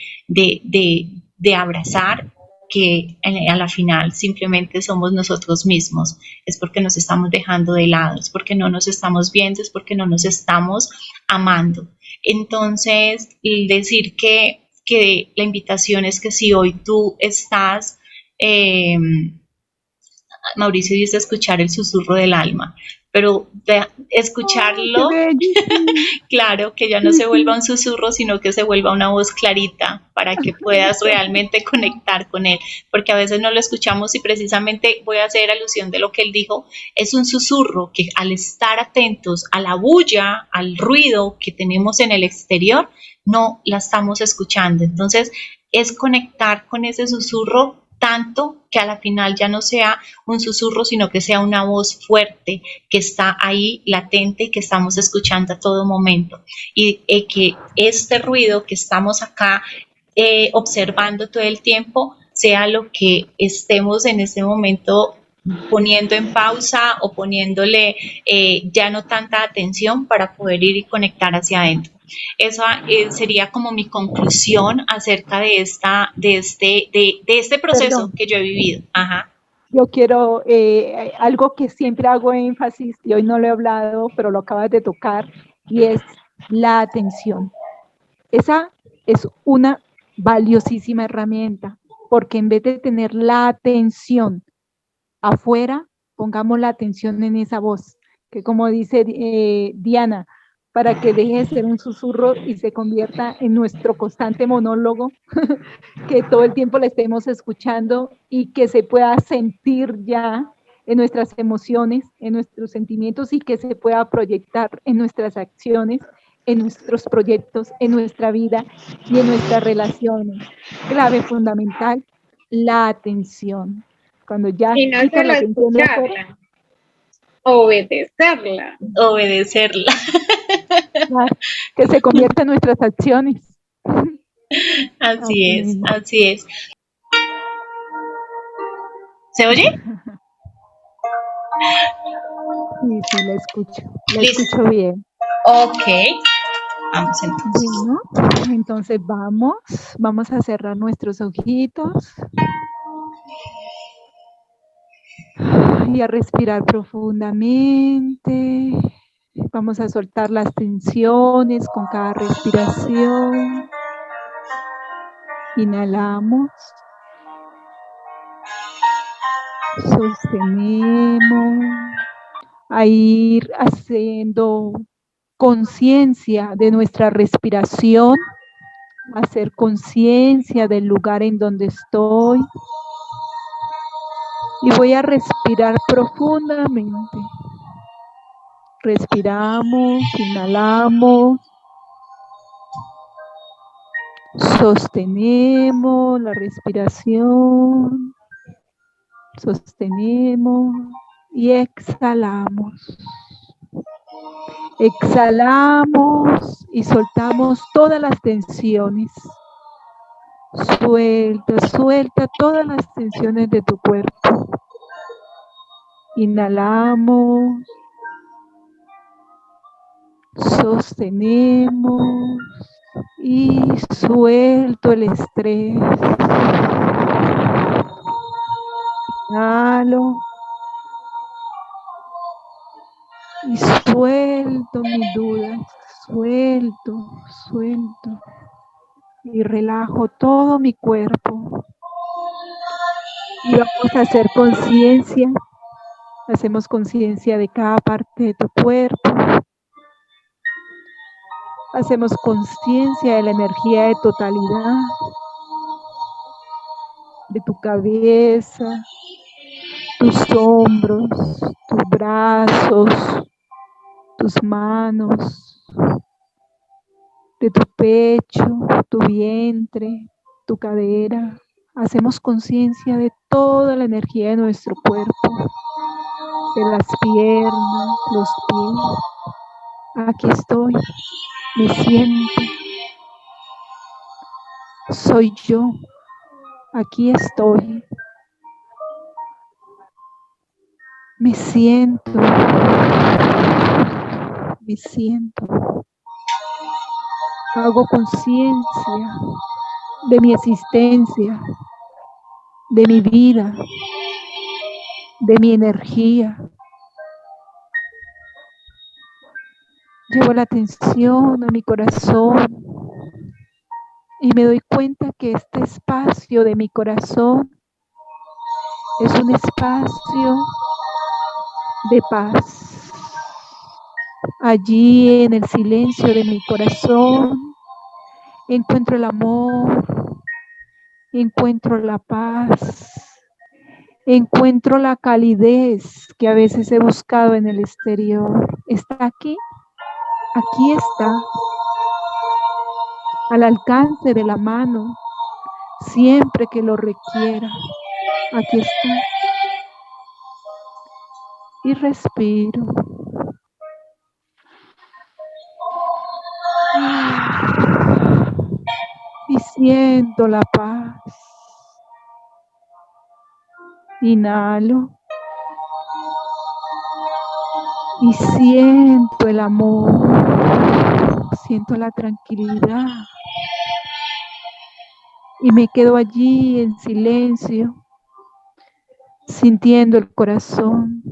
abrazar, que a la final simplemente somos nosotros mismos. Es porque nos estamos dejando de lado, es porque no nos estamos viendo, es porque no nos estamos amando. Entonces, decir que la invitación es que si hoy tú estás, Mauricio dice escuchar el susurro del alma, pero escucharlo, claro, que ya no se vuelva un susurro, sino que se vuelva una voz clarita para que puedas realmente conectar con él, porque a veces no lo escuchamos y precisamente voy a hacer alusión de lo que él dijo, es un susurro que al estar atentos a la bulla, al ruido que tenemos en el exterior, no la estamos escuchando. Entonces, es conectar con ese susurro tanto que a la final ya no sea un susurro, sino que sea una voz fuerte que está ahí latente y que estamos escuchando a todo momento. Y que este ruido que estamos acá observando todo el tiempo sea lo que estemos en este momento poniendo en pausa o poniéndole ya no tanta atención para poder ir y conectar hacia adentro. Esa sería como mi conclusión acerca de este proceso. Perdón. Que yo he vivido. Ajá. Yo quiero algo que siempre hago énfasis, y hoy no lo he hablado, pero lo acabas de tocar, y es la atención. Esa es una valiosísima herramienta, porque en vez de tener la atención afuera, pongamos la atención en esa voz, que como dice Diana, para que deje de ser un susurro y se convierta en nuestro constante monólogo, que todo el tiempo la estemos escuchando y que se pueda sentir ya en nuestras emociones, en nuestros sentimientos, y que se pueda proyectar en nuestras acciones, en nuestros proyectos, en nuestra vida y en nuestras relaciones. Clave fundamental, la atención. Cuando ya y no quitas la solo atención de afuera, escucharla, obedecerla. Obedecerla. claro, que se convierta en nuestras acciones. Así es, así es. ¿Se oye? Sí, la escucho. La Listo. escucho bien. Ok. Vamos entonces. Bueno, entonces vamos a cerrar nuestros ojitos y a respirar profundamente. Vamos a soltar las tensiones con cada respiración. Inhalamos. Sostenemos. A ir haciendo conciencia de nuestra respiración, hacer conciencia del lugar en donde estoy. Y voy a respirar profundamente. Respiramos, inhalamos, sostenemos la respiración, sostenemos y exhalamos. Exhalamos y soltamos todas las tensiones. Suelta todas las tensiones de tu cuerpo. Inhalamos, sostenemos y suelto el estrés. Inhalo y suelto mis dudas, suelto y relajo todo mi cuerpo. Y vamos a hacer conciencia, hacemos conciencia de cada parte de tu cuerpo. Hacemos conciencia de la energía de totalidad, de tu cabeza, tus hombros, tus brazos, tus manos, de tu pecho, tu vientre, tu cadera. Hacemos conciencia de toda la energía de nuestro cuerpo, de las piernas, los pies. Aquí estoy, me siento. Soy yo, aquí estoy. Me siento. Hago conciencia de mi existencia, de mi vida, de mi energía. Llevo la atención a mi corazón y me doy cuenta que este espacio de mi corazón es un espacio de paz. Allí en el silencio de mi corazón encuentro el amor, encuentro la paz, encuentro la calidez que a veces he buscado en el exterior. ¿Está aquí? Aquí está, al alcance de la mano, siempre que lo requiera. Aquí está. Y respiro. Y siento la paz. Inhalo. Y siento el amor. Siento la tranquilidad. Y me quedo allí en silencio, sintiendo el corazón.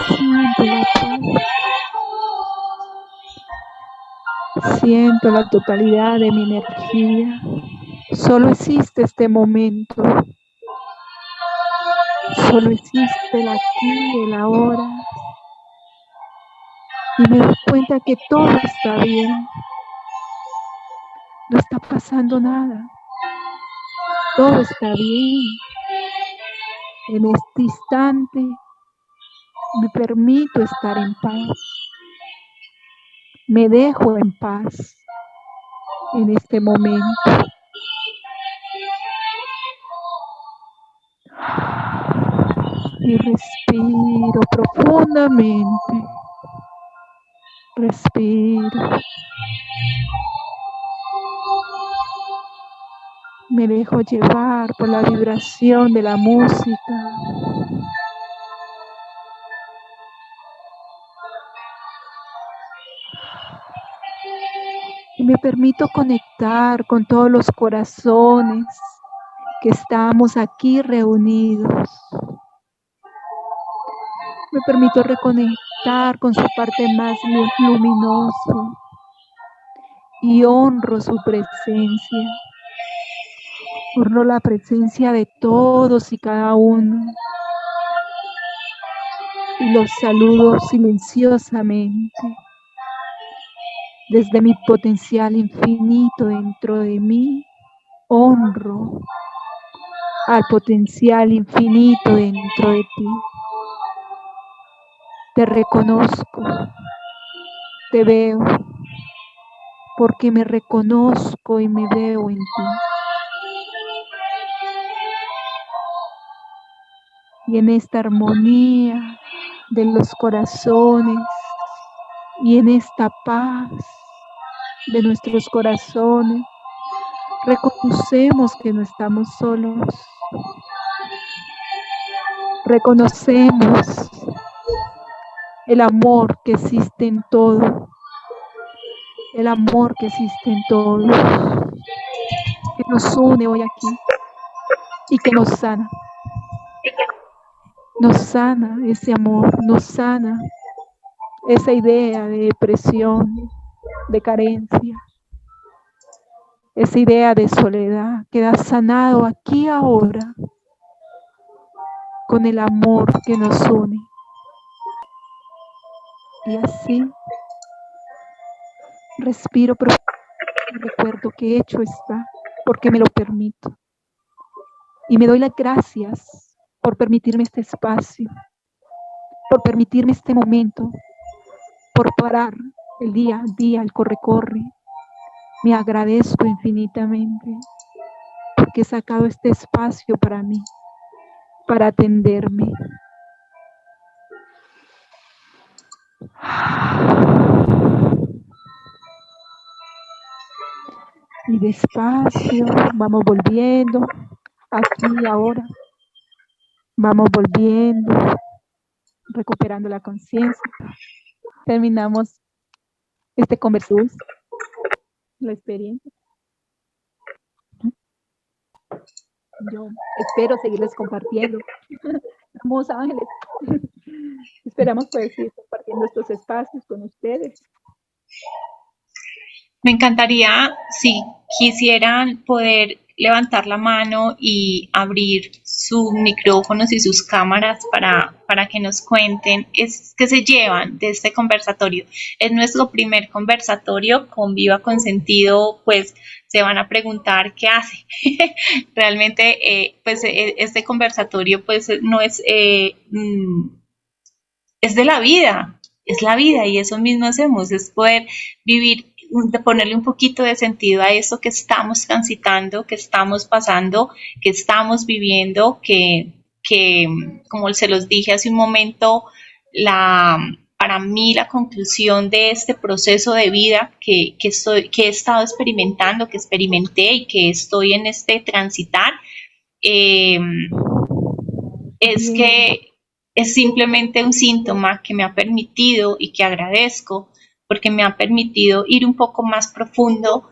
Siento la paz. Siento la totalidad de mi energía. Solo existe este momento. Solo existe el aquí, el ahora. Y me doy cuenta que todo está bien. No está pasando nada. Todo está bien. En este instante me permito estar en paz. Me dejo en paz en este momento. Y respiro profundamente. Respiro. Me dejo llevar por la vibración de la música. Y me permito conectar con todos los corazones que estamos aquí reunidos. Me permito reconectar con su parte más luminosa y honro su presencia. Honro la presencia de todos y cada uno. Y los saludo silenciosamente. Desde mi potencial infinito dentro de mí, honro al potencial infinito dentro de ti. Te reconozco, te veo, porque me reconozco y me veo en ti. Y en esta armonía de los corazones y en esta paz de nuestros corazones, reconocemos que no estamos solos. Reconocemos el amor que existe en todo. El amor que existe en todo. Que nos une hoy aquí y que nos sana. Nos sana ese amor, nos sana esa idea de depresión, de carencia, esa idea de soledad. Queda sanado aquí ahora con el amor que nos une. Y así respiro profundo y recuerdo que hecho está, porque me lo permito. Y me doy las gracias por permitirme este espacio, por permitirme este momento, por parar el día a día, el corre-corre. Me agradezco infinitamente porque he sacado este espacio para mí, para atenderme. Y despacio vamos volviendo, aquí y ahora. Vamos volviendo, recuperando la conciencia. Terminamos este conversatorio, la experiencia. Yo espero seguirles compartiendo. Vamos, ángeles. Esperamos poder seguir compartiendo estos espacios con ustedes. Me encantaría, si quisieran poder levantar la mano y abrir sus micrófonos y sus cámaras para que nos cuenten qué se llevan de este conversatorio. Es nuestro primer conversatorio con Viva con Sentido, pues se van a preguntar qué hace. Realmente, pues este conversatorio pues no es es de la vida, es la vida y eso mismo hacemos, es poder vivir, de ponerle un poquito de sentido a esto que estamos transitando, que estamos pasando, que estamos viviendo, que como se los dije hace un momento, para mí la conclusión de este proceso de vida que he estado experimentando, que experimenté y que estoy en este transitar, es que es simplemente un síntoma que me ha permitido y que agradezco porque me ha permitido ir un poco más profundo,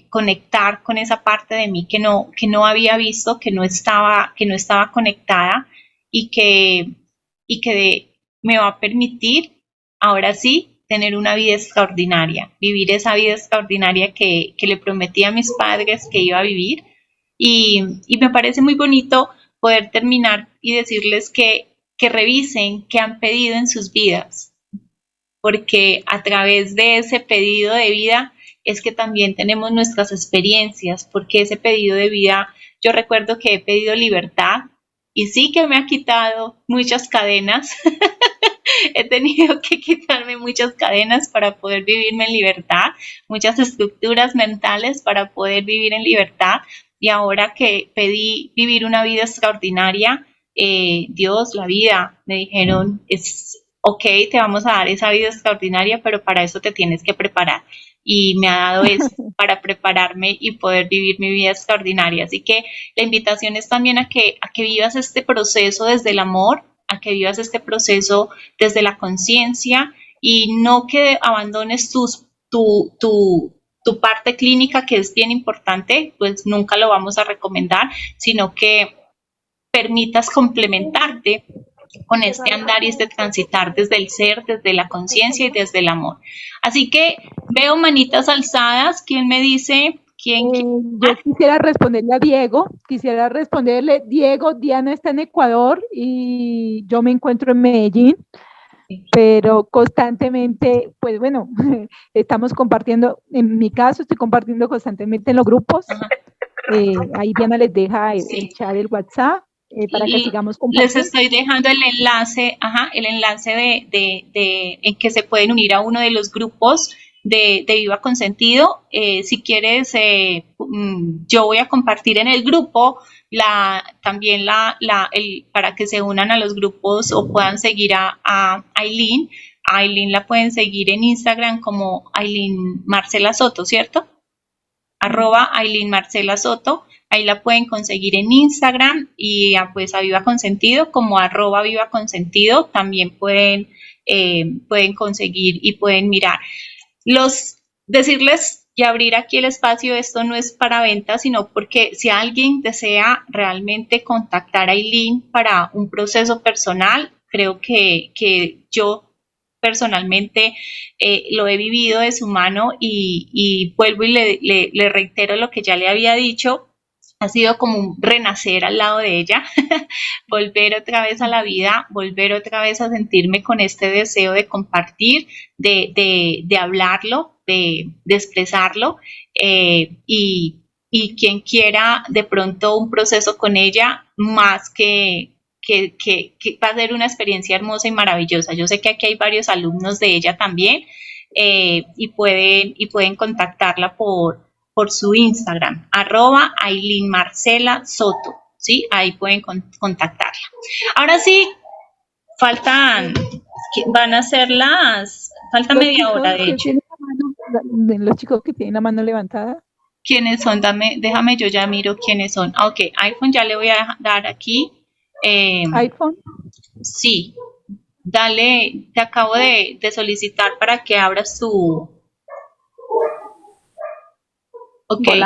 conectar con esa parte de mí que no había visto, que no estaba conectada y que me va a permitir ahora sí tener una vida extraordinaria, vivir esa vida extraordinaria que le prometí a mis padres que iba a vivir y me parece muy bonito poder terminar y decirles que revisen qué han pedido en sus vidas, porque a través de ese pedido de vida es que también tenemos nuestras experiencias, porque ese pedido de vida, yo recuerdo que he pedido libertad y sí que me ha quitado muchas cadenas, he tenido que quitarme muchas cadenas para poder vivirme en libertad, muchas estructuras mentales para poder vivir en libertad y ahora que pedí vivir una vida extraordinaria, Dios, la vida, me dijeron, ok, te vamos a dar esa vida extraordinaria, pero para eso te tienes que preparar. Y me ha dado eso para prepararme y poder vivir mi vida extraordinaria. Así que la invitación es también a que vivas este proceso desde el amor, a que vivas este proceso desde la conciencia y no que abandones tu parte clínica, que es bien importante, pues nunca lo vamos a recomendar, sino que permitas complementarte con este andar y este transitar desde el ser, desde la conciencia y desde el amor. Así que veo manitas alzadas. ¿Quién me dice? ¿Quién? Yo quisiera responderle a Diego, Diego, Diana está en Ecuador y yo me encuentro en Medellín, pero constantemente, pues bueno, estamos compartiendo, en mi caso estoy compartiendo constantemente en los grupos, ahí Diana les deja el chat del WhatsApp. Para que sigamos compartiendo. Les estoy dejando el enlace en que se pueden unir a uno de los grupos de Viva con Sentido. Si quieres, yo voy a compartir en el grupo también para que se unan a los grupos o puedan seguir a Aileen. Aileen la pueden seguir en Instagram como Aileen Marcela Soto, ¿cierto? @Aileen Marcela Soto. Ahí la pueden conseguir en Instagram y pues a Viva con Sentido como @Viva con Sentido también pueden conseguir y pueden mirar. Decirles y abrir aquí el espacio, esto no es para venta, sino porque si alguien desea realmente contactar a Aileen para un proceso personal, creo que yo personalmente lo he vivido de su mano y vuelvo y le reitero lo que ya le había dicho. Ha sido como un renacer al lado de ella, volver otra vez a la vida, volver otra vez a sentirme con este deseo de compartir, de hablarlo, de expresarlo y quien quiera de pronto un proceso con ella, más que va a ser una experiencia hermosa y maravillosa. Yo sé que aquí hay varios alumnos de ella también y pueden contactarla por su Instagram, @Aileen Marcela Soto, ¿sí? Ahí pueden contactarla. Ahora sí, van a ser falta media hora, de hecho. Los chicos que tienen la mano levantada. ¿Quiénes son? Déjame, yo ya miro quiénes son. Ok, iPhone ya le voy a dar aquí. iPhone. Sí, dale, te acabo de solicitar para que abras tu... Okay.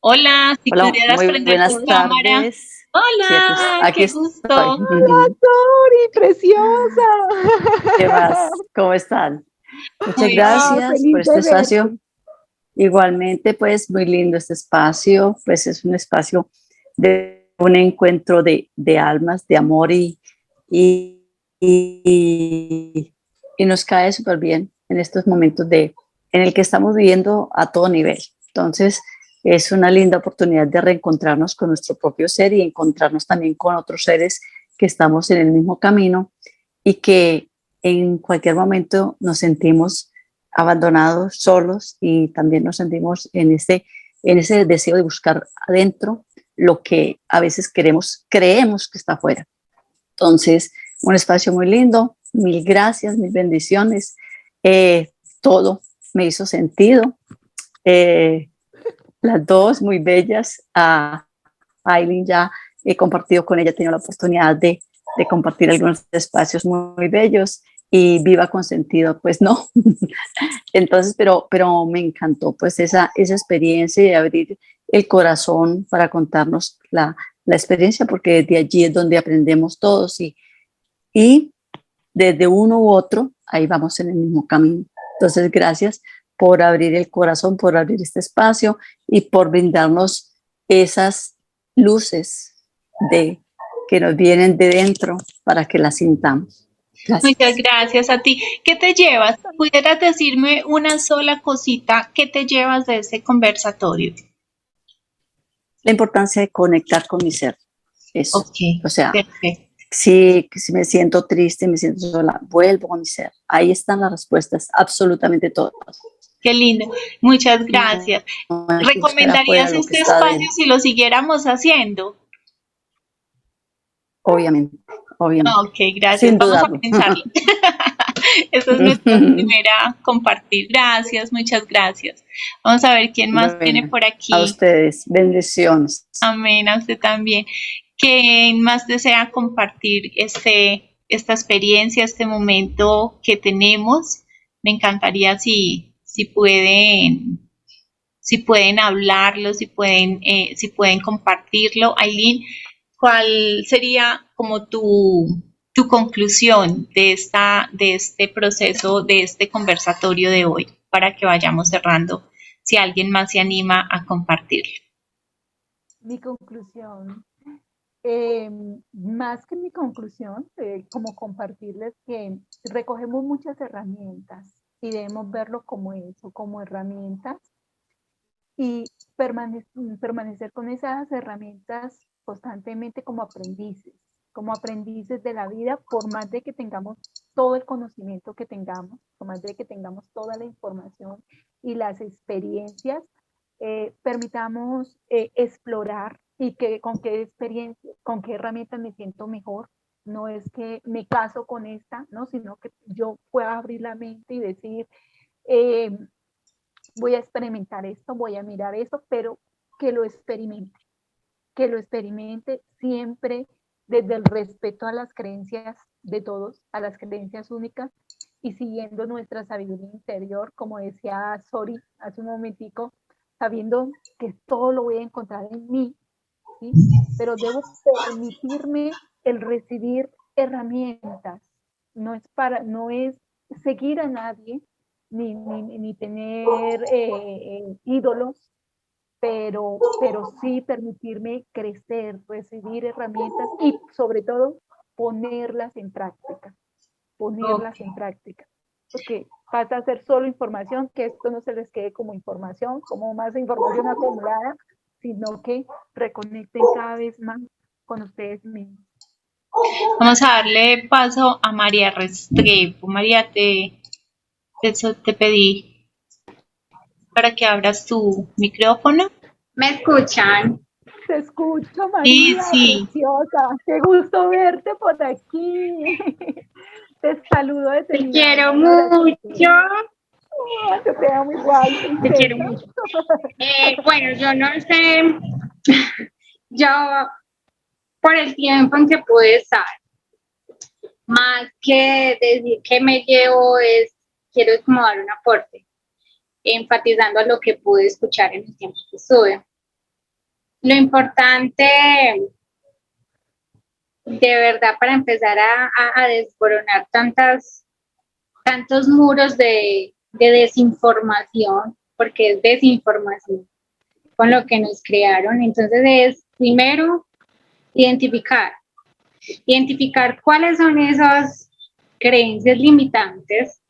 Hola, si pudieras prender tu cámara. Hola, aquí qué gusto. Hola, Tori, preciosa. ¿Qué más? ¿Cómo están? Muchas gracias por este espacio. Igualmente, pues muy lindo este espacio, pues es un espacio de un encuentro de almas, de amor y nos cae súper bien en estos momentos en el que estamos viviendo a todo nivel. Entonces, es una linda oportunidad de reencontrarnos con nuestro propio ser y encontrarnos también con otros seres que estamos en el mismo camino y que en cualquier momento nos sentimos abandonados, solos, y también nos sentimos en ese deseo de buscar adentro lo que a veces creemos que está afuera. Entonces, un espacio muy lindo, mil gracias, mil bendiciones, todo me hizo sentido, las dos muy bellas. A Aileen ya he compartido con ella, he tenido la oportunidad de compartir algunos espacios muy bellos, y Viva con Sentido, pues no. Entonces, pero me encantó pues esa experiencia de abrir el corazón para contarnos la experiencia, porque de allí es donde aprendemos todos, y desde uno u otro, ahí vamos en el mismo camino. Entonces, gracias por abrir el corazón, por abrir este espacio y por brindarnos esas luces que nos vienen de dentro para que las sintamos. Gracias. Muchas gracias a ti. ¿Qué te llevas? ¿Pudieras decirme una sola cosita? ¿Qué te llevas de ese conversatorio? La importancia de conectar con mi ser. Eso. Okay, o sea, perfecto. Si me siento triste, me siento sola, vuelvo a mi ser. Ahí están las respuestas, absolutamente todas. Qué lindo. Muchas gracias. No ¿Recomendarías este espacio si lo siguiéramos haciendo? Obviamente. Ok, gracias. Sin Vamos dudarlo. a pensarlo. Esa es nuestra primera compartir. Gracias, muchas gracias. Vamos a ver quién más tiene por aquí. A ustedes, bendiciones. Amén, a usted también. ¿Quién más desea compartir esta experiencia, este momento que tenemos? Me encantaría si pueden hablarlo, si pueden compartirlo. Aileen, ¿cuál sería como tu conclusión de este proceso, de este conversatorio de hoy, para que vayamos cerrando, si alguien más se anima a compartirlo? Mi conclusión, más que mi conclusión, como compartirles que recogemos muchas herramientas y debemos verlo como eso, como herramientas, y permanecer con esas herramientas constantemente como aprendices de la vida, por más de que tengamos todo el conocimiento que tengamos, por más de que tengamos toda la información y las experiencias, permitamos explorar y con qué experiencia, con qué herramientas me siento mejor. No es que me caso con esta, ¿no? Sino que yo pueda abrir la mente y decir, voy a experimentar esto, voy a mirar esto, pero que lo experimente siempre desde el respeto a las creencias de todos, a las creencias únicas, y siguiendo nuestra sabiduría interior, como decía Sori hace un momentico, sabiendo que todo lo voy a encontrar en mí, ¿sí? Pero debo permitirme el recibir herramientas, no es seguir a nadie, ni tener ídolos, pero sí permitirme crecer, recibir herramientas y sobre todo ponerlas en práctica, en práctica, porque pasa a ser solo información, que esto no se les quede como información, como más información acumulada, sino que reconecten cada vez más con ustedes mismos. Vamos a darle paso a María Restrepo. María, te pedí para que abras tu micrófono. ¿Me escuchan? Te escucho, María, sí. Preciosa. Qué gusto verte por aquí. Te saludo desde Te quiero mucho. Oh, te amo igual. Te quiero mucho. Bueno, yo no sé, yo por el tiempo en que pude estar, más que decir que me llevo, quiero como dar un aporte, enfatizando a lo que pude escuchar en el tiempo que estuve. Lo importante, de verdad, para empezar a desboronar tantos muros de desinformación, porque es desinformación con lo que nos crearon. Entonces es, primero, identificar cuáles son esas creencias limitantes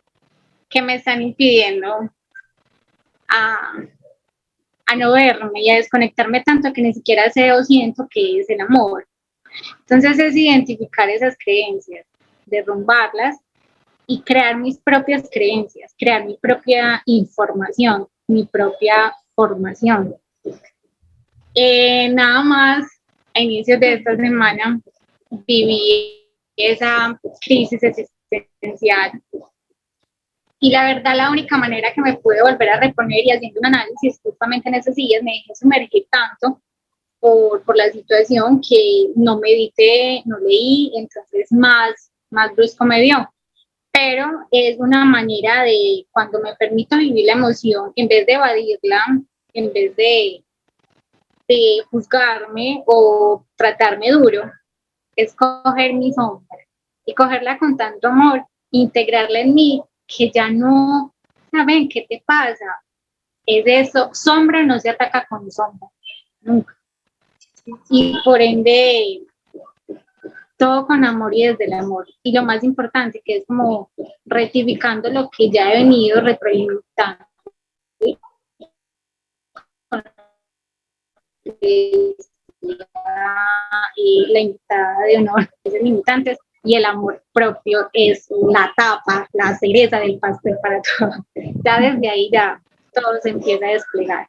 que me están impidiendo a no verme y a desconectarme tanto que ni siquiera sé o siento que es el amor. Entonces es identificar esas creencias, derrumbarlas y crear mis propias creencias, crear mi propia información, mi propia formación. Nada más, a inicios de esta semana, viví esa crisis existencial. Y la verdad, la única manera que me pude volver a reponer y haciendo un análisis justamente en esos días, me dejé sumergir tanto por la situación que no medité, no leí, entonces más brusco me dio. Pero es una manera de, cuando me permito vivir la emoción, en vez de evadirla, en vez de juzgarme o tratarme duro, es coger mi sombra y cogerla con tanto amor, integrarla en mí, que ya no, ¿saben qué te pasa? Es eso, sombra no se ataca con sombra, nunca. Y por ende, todo con amor y desde el amor. Y lo más importante, que es como rectificando lo que ya he venido retroalimentando. Y la invitada de honor es el limitantes, y el amor propio es la tapa, la cereza del pastel para todo. Ya desde ahí ya todo se empieza a desplegar.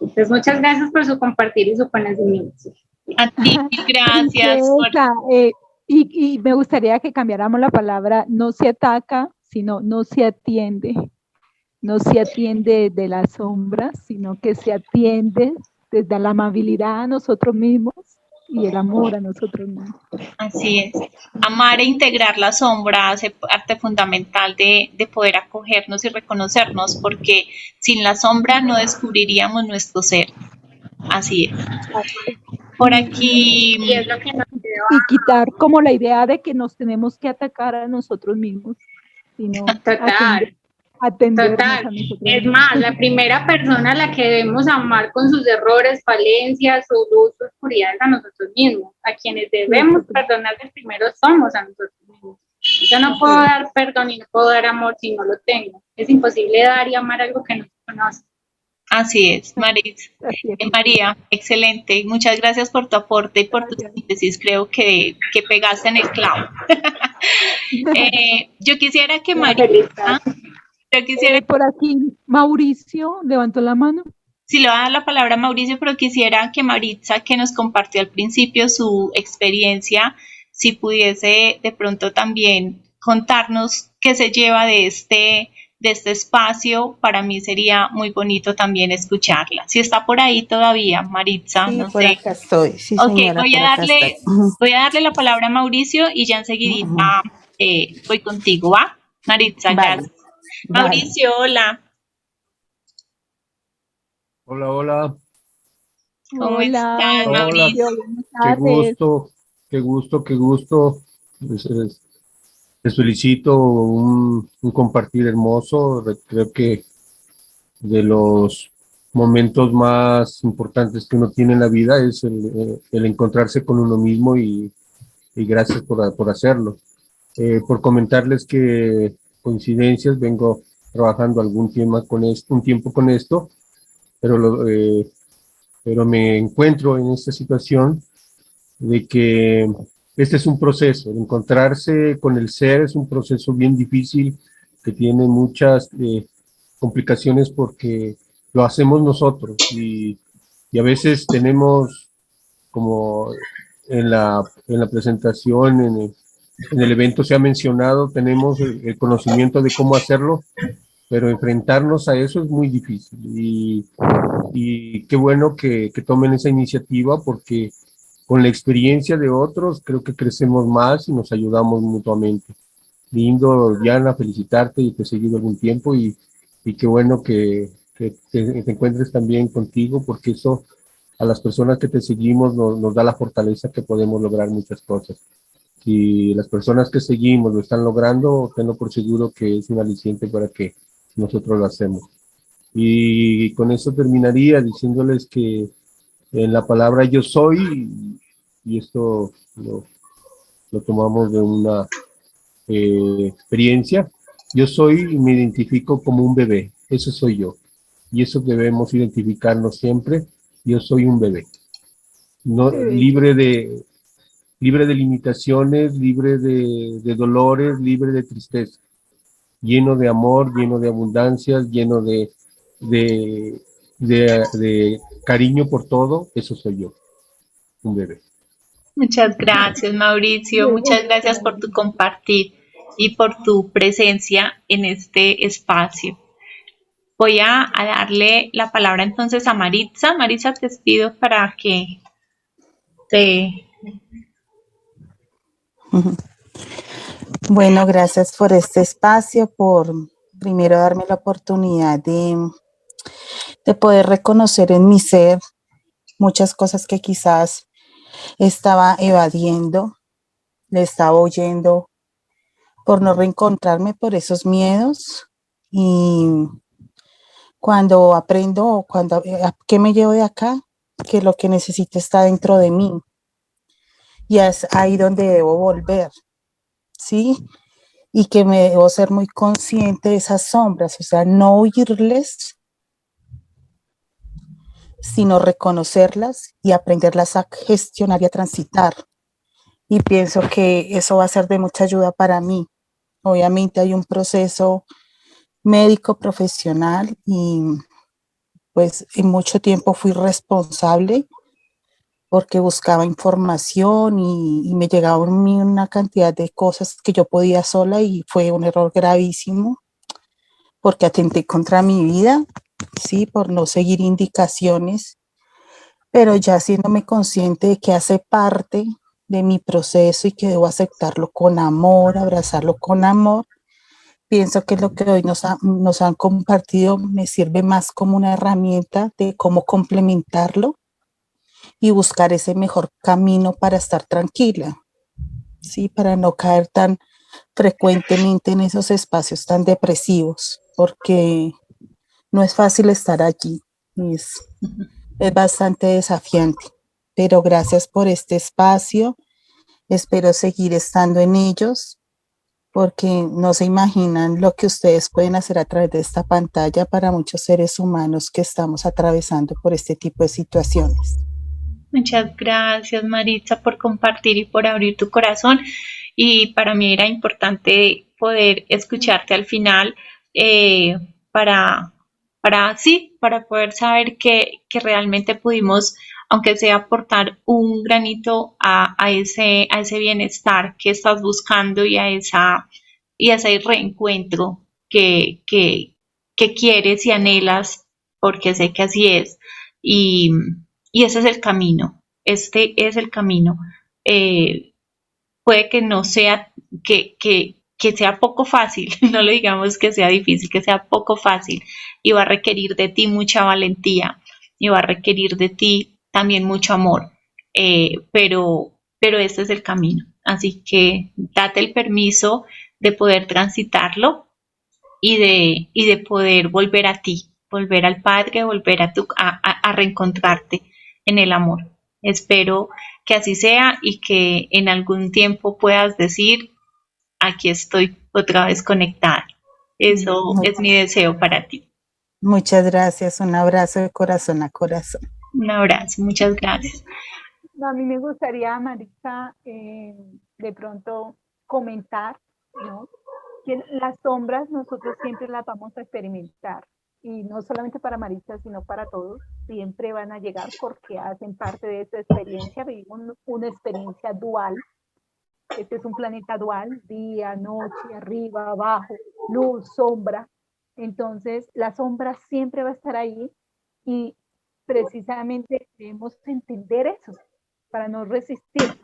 Entonces, muchas gracias por su compartir y su conocimiento. A ti, gracias. Y me gustaría que cambiáramos la palabra, no se ataca, sino no se atiende. No se atiende de las sombras, sino que se atiende desde la amabilidad a nosotros mismos y el amor a nosotros mismos. Así es. Amar e integrar la sombra hace parte fundamental de poder acogernos y reconocernos, porque sin la sombra no descubriríamos nuestro ser. Así es. Por aquí. Y es lo que nos y quitar como la idea de que nos tenemos que atacar a nosotros mismos, sino atendernos a nosotros mismos. Es más, la primera persona a la que debemos amar con sus errores, falencias, su luz, su oscuridad es a nosotros mismos. A quienes debemos perdonar primero somos a nosotros mismos. Yo no puedo dar perdón y no puedo dar amor si no lo tengo. Es imposible dar y amar algo que no se conoce. Así es, María, excelente. Muchas gracias por tu aporte y por tu síntesis. Creo que pegaste en el clavo. Yo quisiera que María... por aquí, Mauricio levantó la mano. Sí, le voy a dar la palabra a Mauricio, pero quisiera que Maritza, que nos compartió al principio su experiencia, si pudiese de pronto también contarnos qué se lleva de este espacio. Para mí sería muy bonito también escucharla. Si está por ahí todavía, Maritza, sí, no por sé. Acá estoy. Sí, señora, voy a darle la palabra a Mauricio y ya enseguidita voy contigo, ¿va? Maritza, gracias. Vale. Mauricio, hola. Hola, hola. ¿Cómo estás, Mauricio? Qué gusto. Les felicito, un compartir hermoso. Creo que de los momentos más importantes que uno tiene en la vida es el encontrarse con uno mismo y gracias por hacerlo. Por comentarles que coincidencias, vengo trabajando un tiempo con esto, pero me encuentro en esta situación de que este es un proceso, el encontrarse con el ser es un proceso bien difícil que tiene muchas complicaciones porque lo hacemos nosotros y a veces tenemos, como en la presentación, en el evento se ha mencionado, tenemos el conocimiento de cómo hacerlo, pero enfrentarnos a eso es muy difícil y qué bueno que tomen esa iniciativa porque con la experiencia de otros creo que crecemos más y nos ayudamos mutuamente. Lindo, Diana, felicitarte y te he seguido algún tiempo y qué bueno que te encuentres también contigo porque eso a las personas que te seguimos nos da la fortaleza que podemos lograr muchas cosas. Si las personas que seguimos lo están logrando, tenlo por seguro que es un aliciente para que nosotros lo hacemos. Y con eso terminaría diciéndoles que en la palabra yo soy, y esto lo tomamos de una experiencia, yo soy y me identifico como un bebé, eso soy yo. Y eso debemos identificarnos siempre, yo soy un bebé. No, libre de limitaciones, libre de dolores, libre de tristeza. lleno de amor, lleno de abundancias, lleno de cariño por todo. Eso soy yo, un bebé. Muchas gracias, Mauricio. Muchas gracias por tu compartir y por tu presencia en este espacio. Voy a darle la palabra entonces a Maritza. Maritza, te pido para que te... Bueno, gracias por este espacio, por primero darme la oportunidad de poder reconocer en mi ser muchas cosas que quizás estaba evadiendo, le estaba huyendo por no reencontrarme por esos miedos. Y cuando aprendo, ¿qué me llevo de acá? Que lo que necesito está dentro de mí. Y es ahí donde debo volver, ¿sí? Y que me debo ser muy consciente de esas sombras, o sea, no huirles, sino reconocerlas y aprenderlas a gestionar y a transitar. Y pienso que eso va a ser de mucha ayuda para mí. Obviamente hay un proceso médico profesional y pues en mucho tiempo fui responsable porque buscaba información y me llegaba a mí una cantidad de cosas que yo podía sola y fue un error gravísimo porque atenté contra mi vida, sí, por no seguir indicaciones, pero ya haciéndome consciente de que hace parte de mi proceso y que debo aceptarlo con amor, abrazarlo con amor. Pienso que lo que hoy nos han compartido me sirve más como una herramienta de cómo complementarlo y buscar ese mejor camino para estar tranquila, ¿sí? Para no caer tan frecuentemente en esos espacios tan depresivos, porque no es fácil estar allí, es bastante desafiante, pero gracias por este espacio, espero seguir estando en ellos, porque no se imaginan lo que ustedes pueden hacer a través de esta pantalla para muchos seres humanos que estamos atravesando por este tipo de situaciones. Muchas gracias, Maritza, por compartir y por abrir tu corazón. Y para mí era importante poder escucharte al final para, para poder saber que realmente pudimos, aunque sea aportar un granito a ese bienestar que estás buscando y y a ese reencuentro que quieres y anhelas, porque sé que así es. Y, y ese es el camino, este es el camino. Puede que no sea, que sea poco fácil, no lo digamos que sea difícil, que sea poco fácil y va a requerir de ti mucha valentía y va a requerir de ti también mucho amor, pero este es el camino. Así que date el permiso de poder transitarlo y de poder volver a ti, volver al Padre, volver a reencontrarte en el amor. Espero que así sea y que en algún tiempo puedas decir, aquí estoy otra vez conectada. Eso es mi deseo para ti. Muchas gracias, un abrazo de corazón a corazón. Un abrazo, muchas gracias. A mí me gustaría, Maritza, de pronto comentar, ¿no? Que las sombras nosotros siempre las vamos a experimentar y no solamente para Maritza, sino para todos, siempre van a llegar porque hacen parte de esta experiencia, vivimos una experiencia dual, este es un planeta dual, día, noche, arriba, abajo, luz, sombra, entonces la sombra siempre va a estar ahí y precisamente debemos entender eso para no resistir,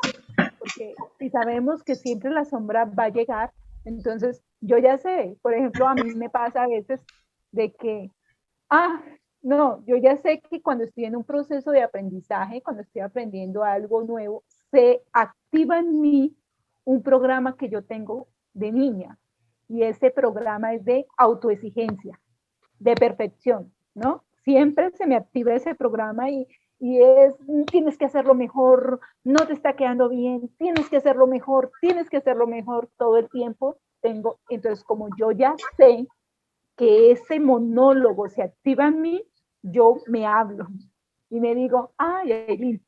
porque si sabemos que siempre la sombra va a llegar, entonces yo ya sé, por ejemplo, a mí me pasa a veces de que, no, yo ya sé que cuando estoy en un proceso de aprendizaje, cuando estoy aprendiendo algo nuevo, se activa en mí un programa que yo tengo de niña, y ese programa es de autoexigencia, de perfección, ¿no? Siempre se me activa ese programa y es, tienes que hacerlo mejor, no te está quedando bien, tienes que hacerlo mejor todo el tiempo. Entonces, como yo ya sé que ese monólogo se activa en mí, yo me hablo y me digo, ay, Aileen,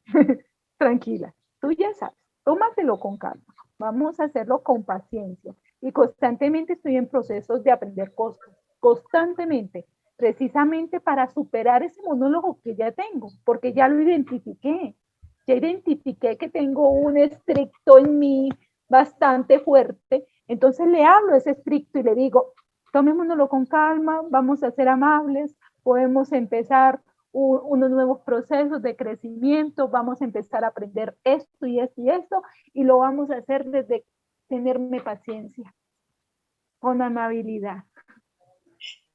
tranquila, tú ya sabes, tómatelo con calma, vamos a hacerlo con paciencia. y constantemente estoy en procesos de aprender cosas, constantemente, precisamente para superar ese monólogo que ya tengo, porque ya lo identifiqué. Ya identifiqué que tengo un estricto en mí bastante fuerte, entonces le hablo a ese estricto y le digo, tomémonoslo con calma, vamos a ser amables, podemos empezar unos nuevos procesos de crecimiento, vamos a empezar a aprender esto y esto y esto, y lo vamos a hacer desde tenerme paciencia, con amabilidad.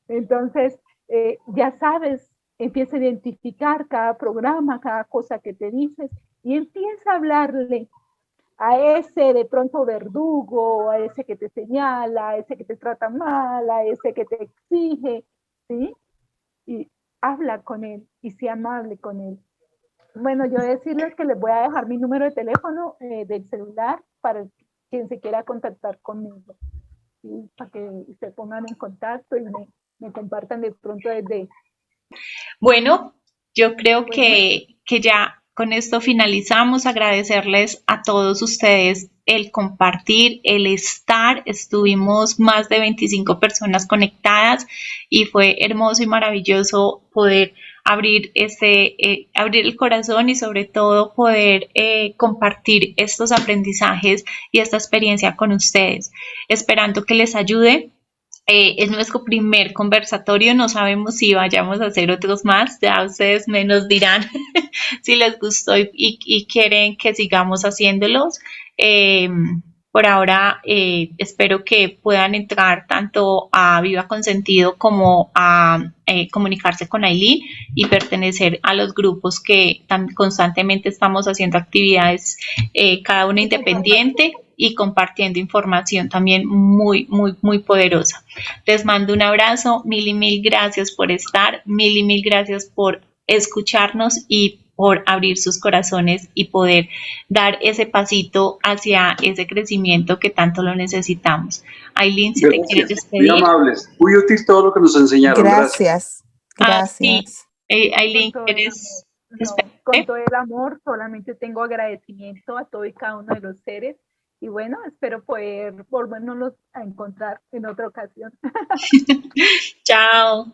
Entonces, ya sabes, empieza a identificar cada programa, cada cosa que te dices, y empieza a hablarle a ese de pronto verdugo, a ese que te señala, a ese que te trata mal, a ese que te exige, ¿sí? Y habla con él y sea amable con él. Bueno, yo decirles que les voy a dejar mi número de teléfono del celular para quien se quiera contactar conmigo, ¿sí? Para que se pongan en contacto y me compartan de pronto desde... Bueno, yo creo que ya con esto finalizamos. Agradecerles a todos ustedes el compartir, el estar. Estuvimos más de 25 personas conectadas y fue hermoso y maravilloso poder abrir abrir el corazón y sobre todo poder compartir estos aprendizajes y esta experiencia con ustedes, esperando que les ayude. Es nuestro primer conversatorio, no sabemos si vayamos a hacer otros más, ya ustedes me nos dirán si les gustó y quieren que sigamos haciéndolos. Por ahora espero que puedan entrar tanto a Viva con Sentido como a comunicarse con Aileen y pertenecer a los grupos que constantemente estamos haciendo actividades, cada una independiente y compartiendo información también muy, muy, muy poderosa. Les mando un abrazo, mil y mil gracias por estar, mil y mil gracias por escucharnos y por abrir sus corazones y poder dar ese pasito hacia ese crecimiento que tanto lo necesitamos. Aileen, si te quieres despedir. Muy amables, muy útil todo lo que nos enseñaron. Gracias. Sí. Aileen, ¿quieres despedirte? Con todo el amor, solamente tengo agradecimiento a todo y cada uno de los seres. Y bueno, espero poder volvernos a encontrar en otra ocasión. Chao.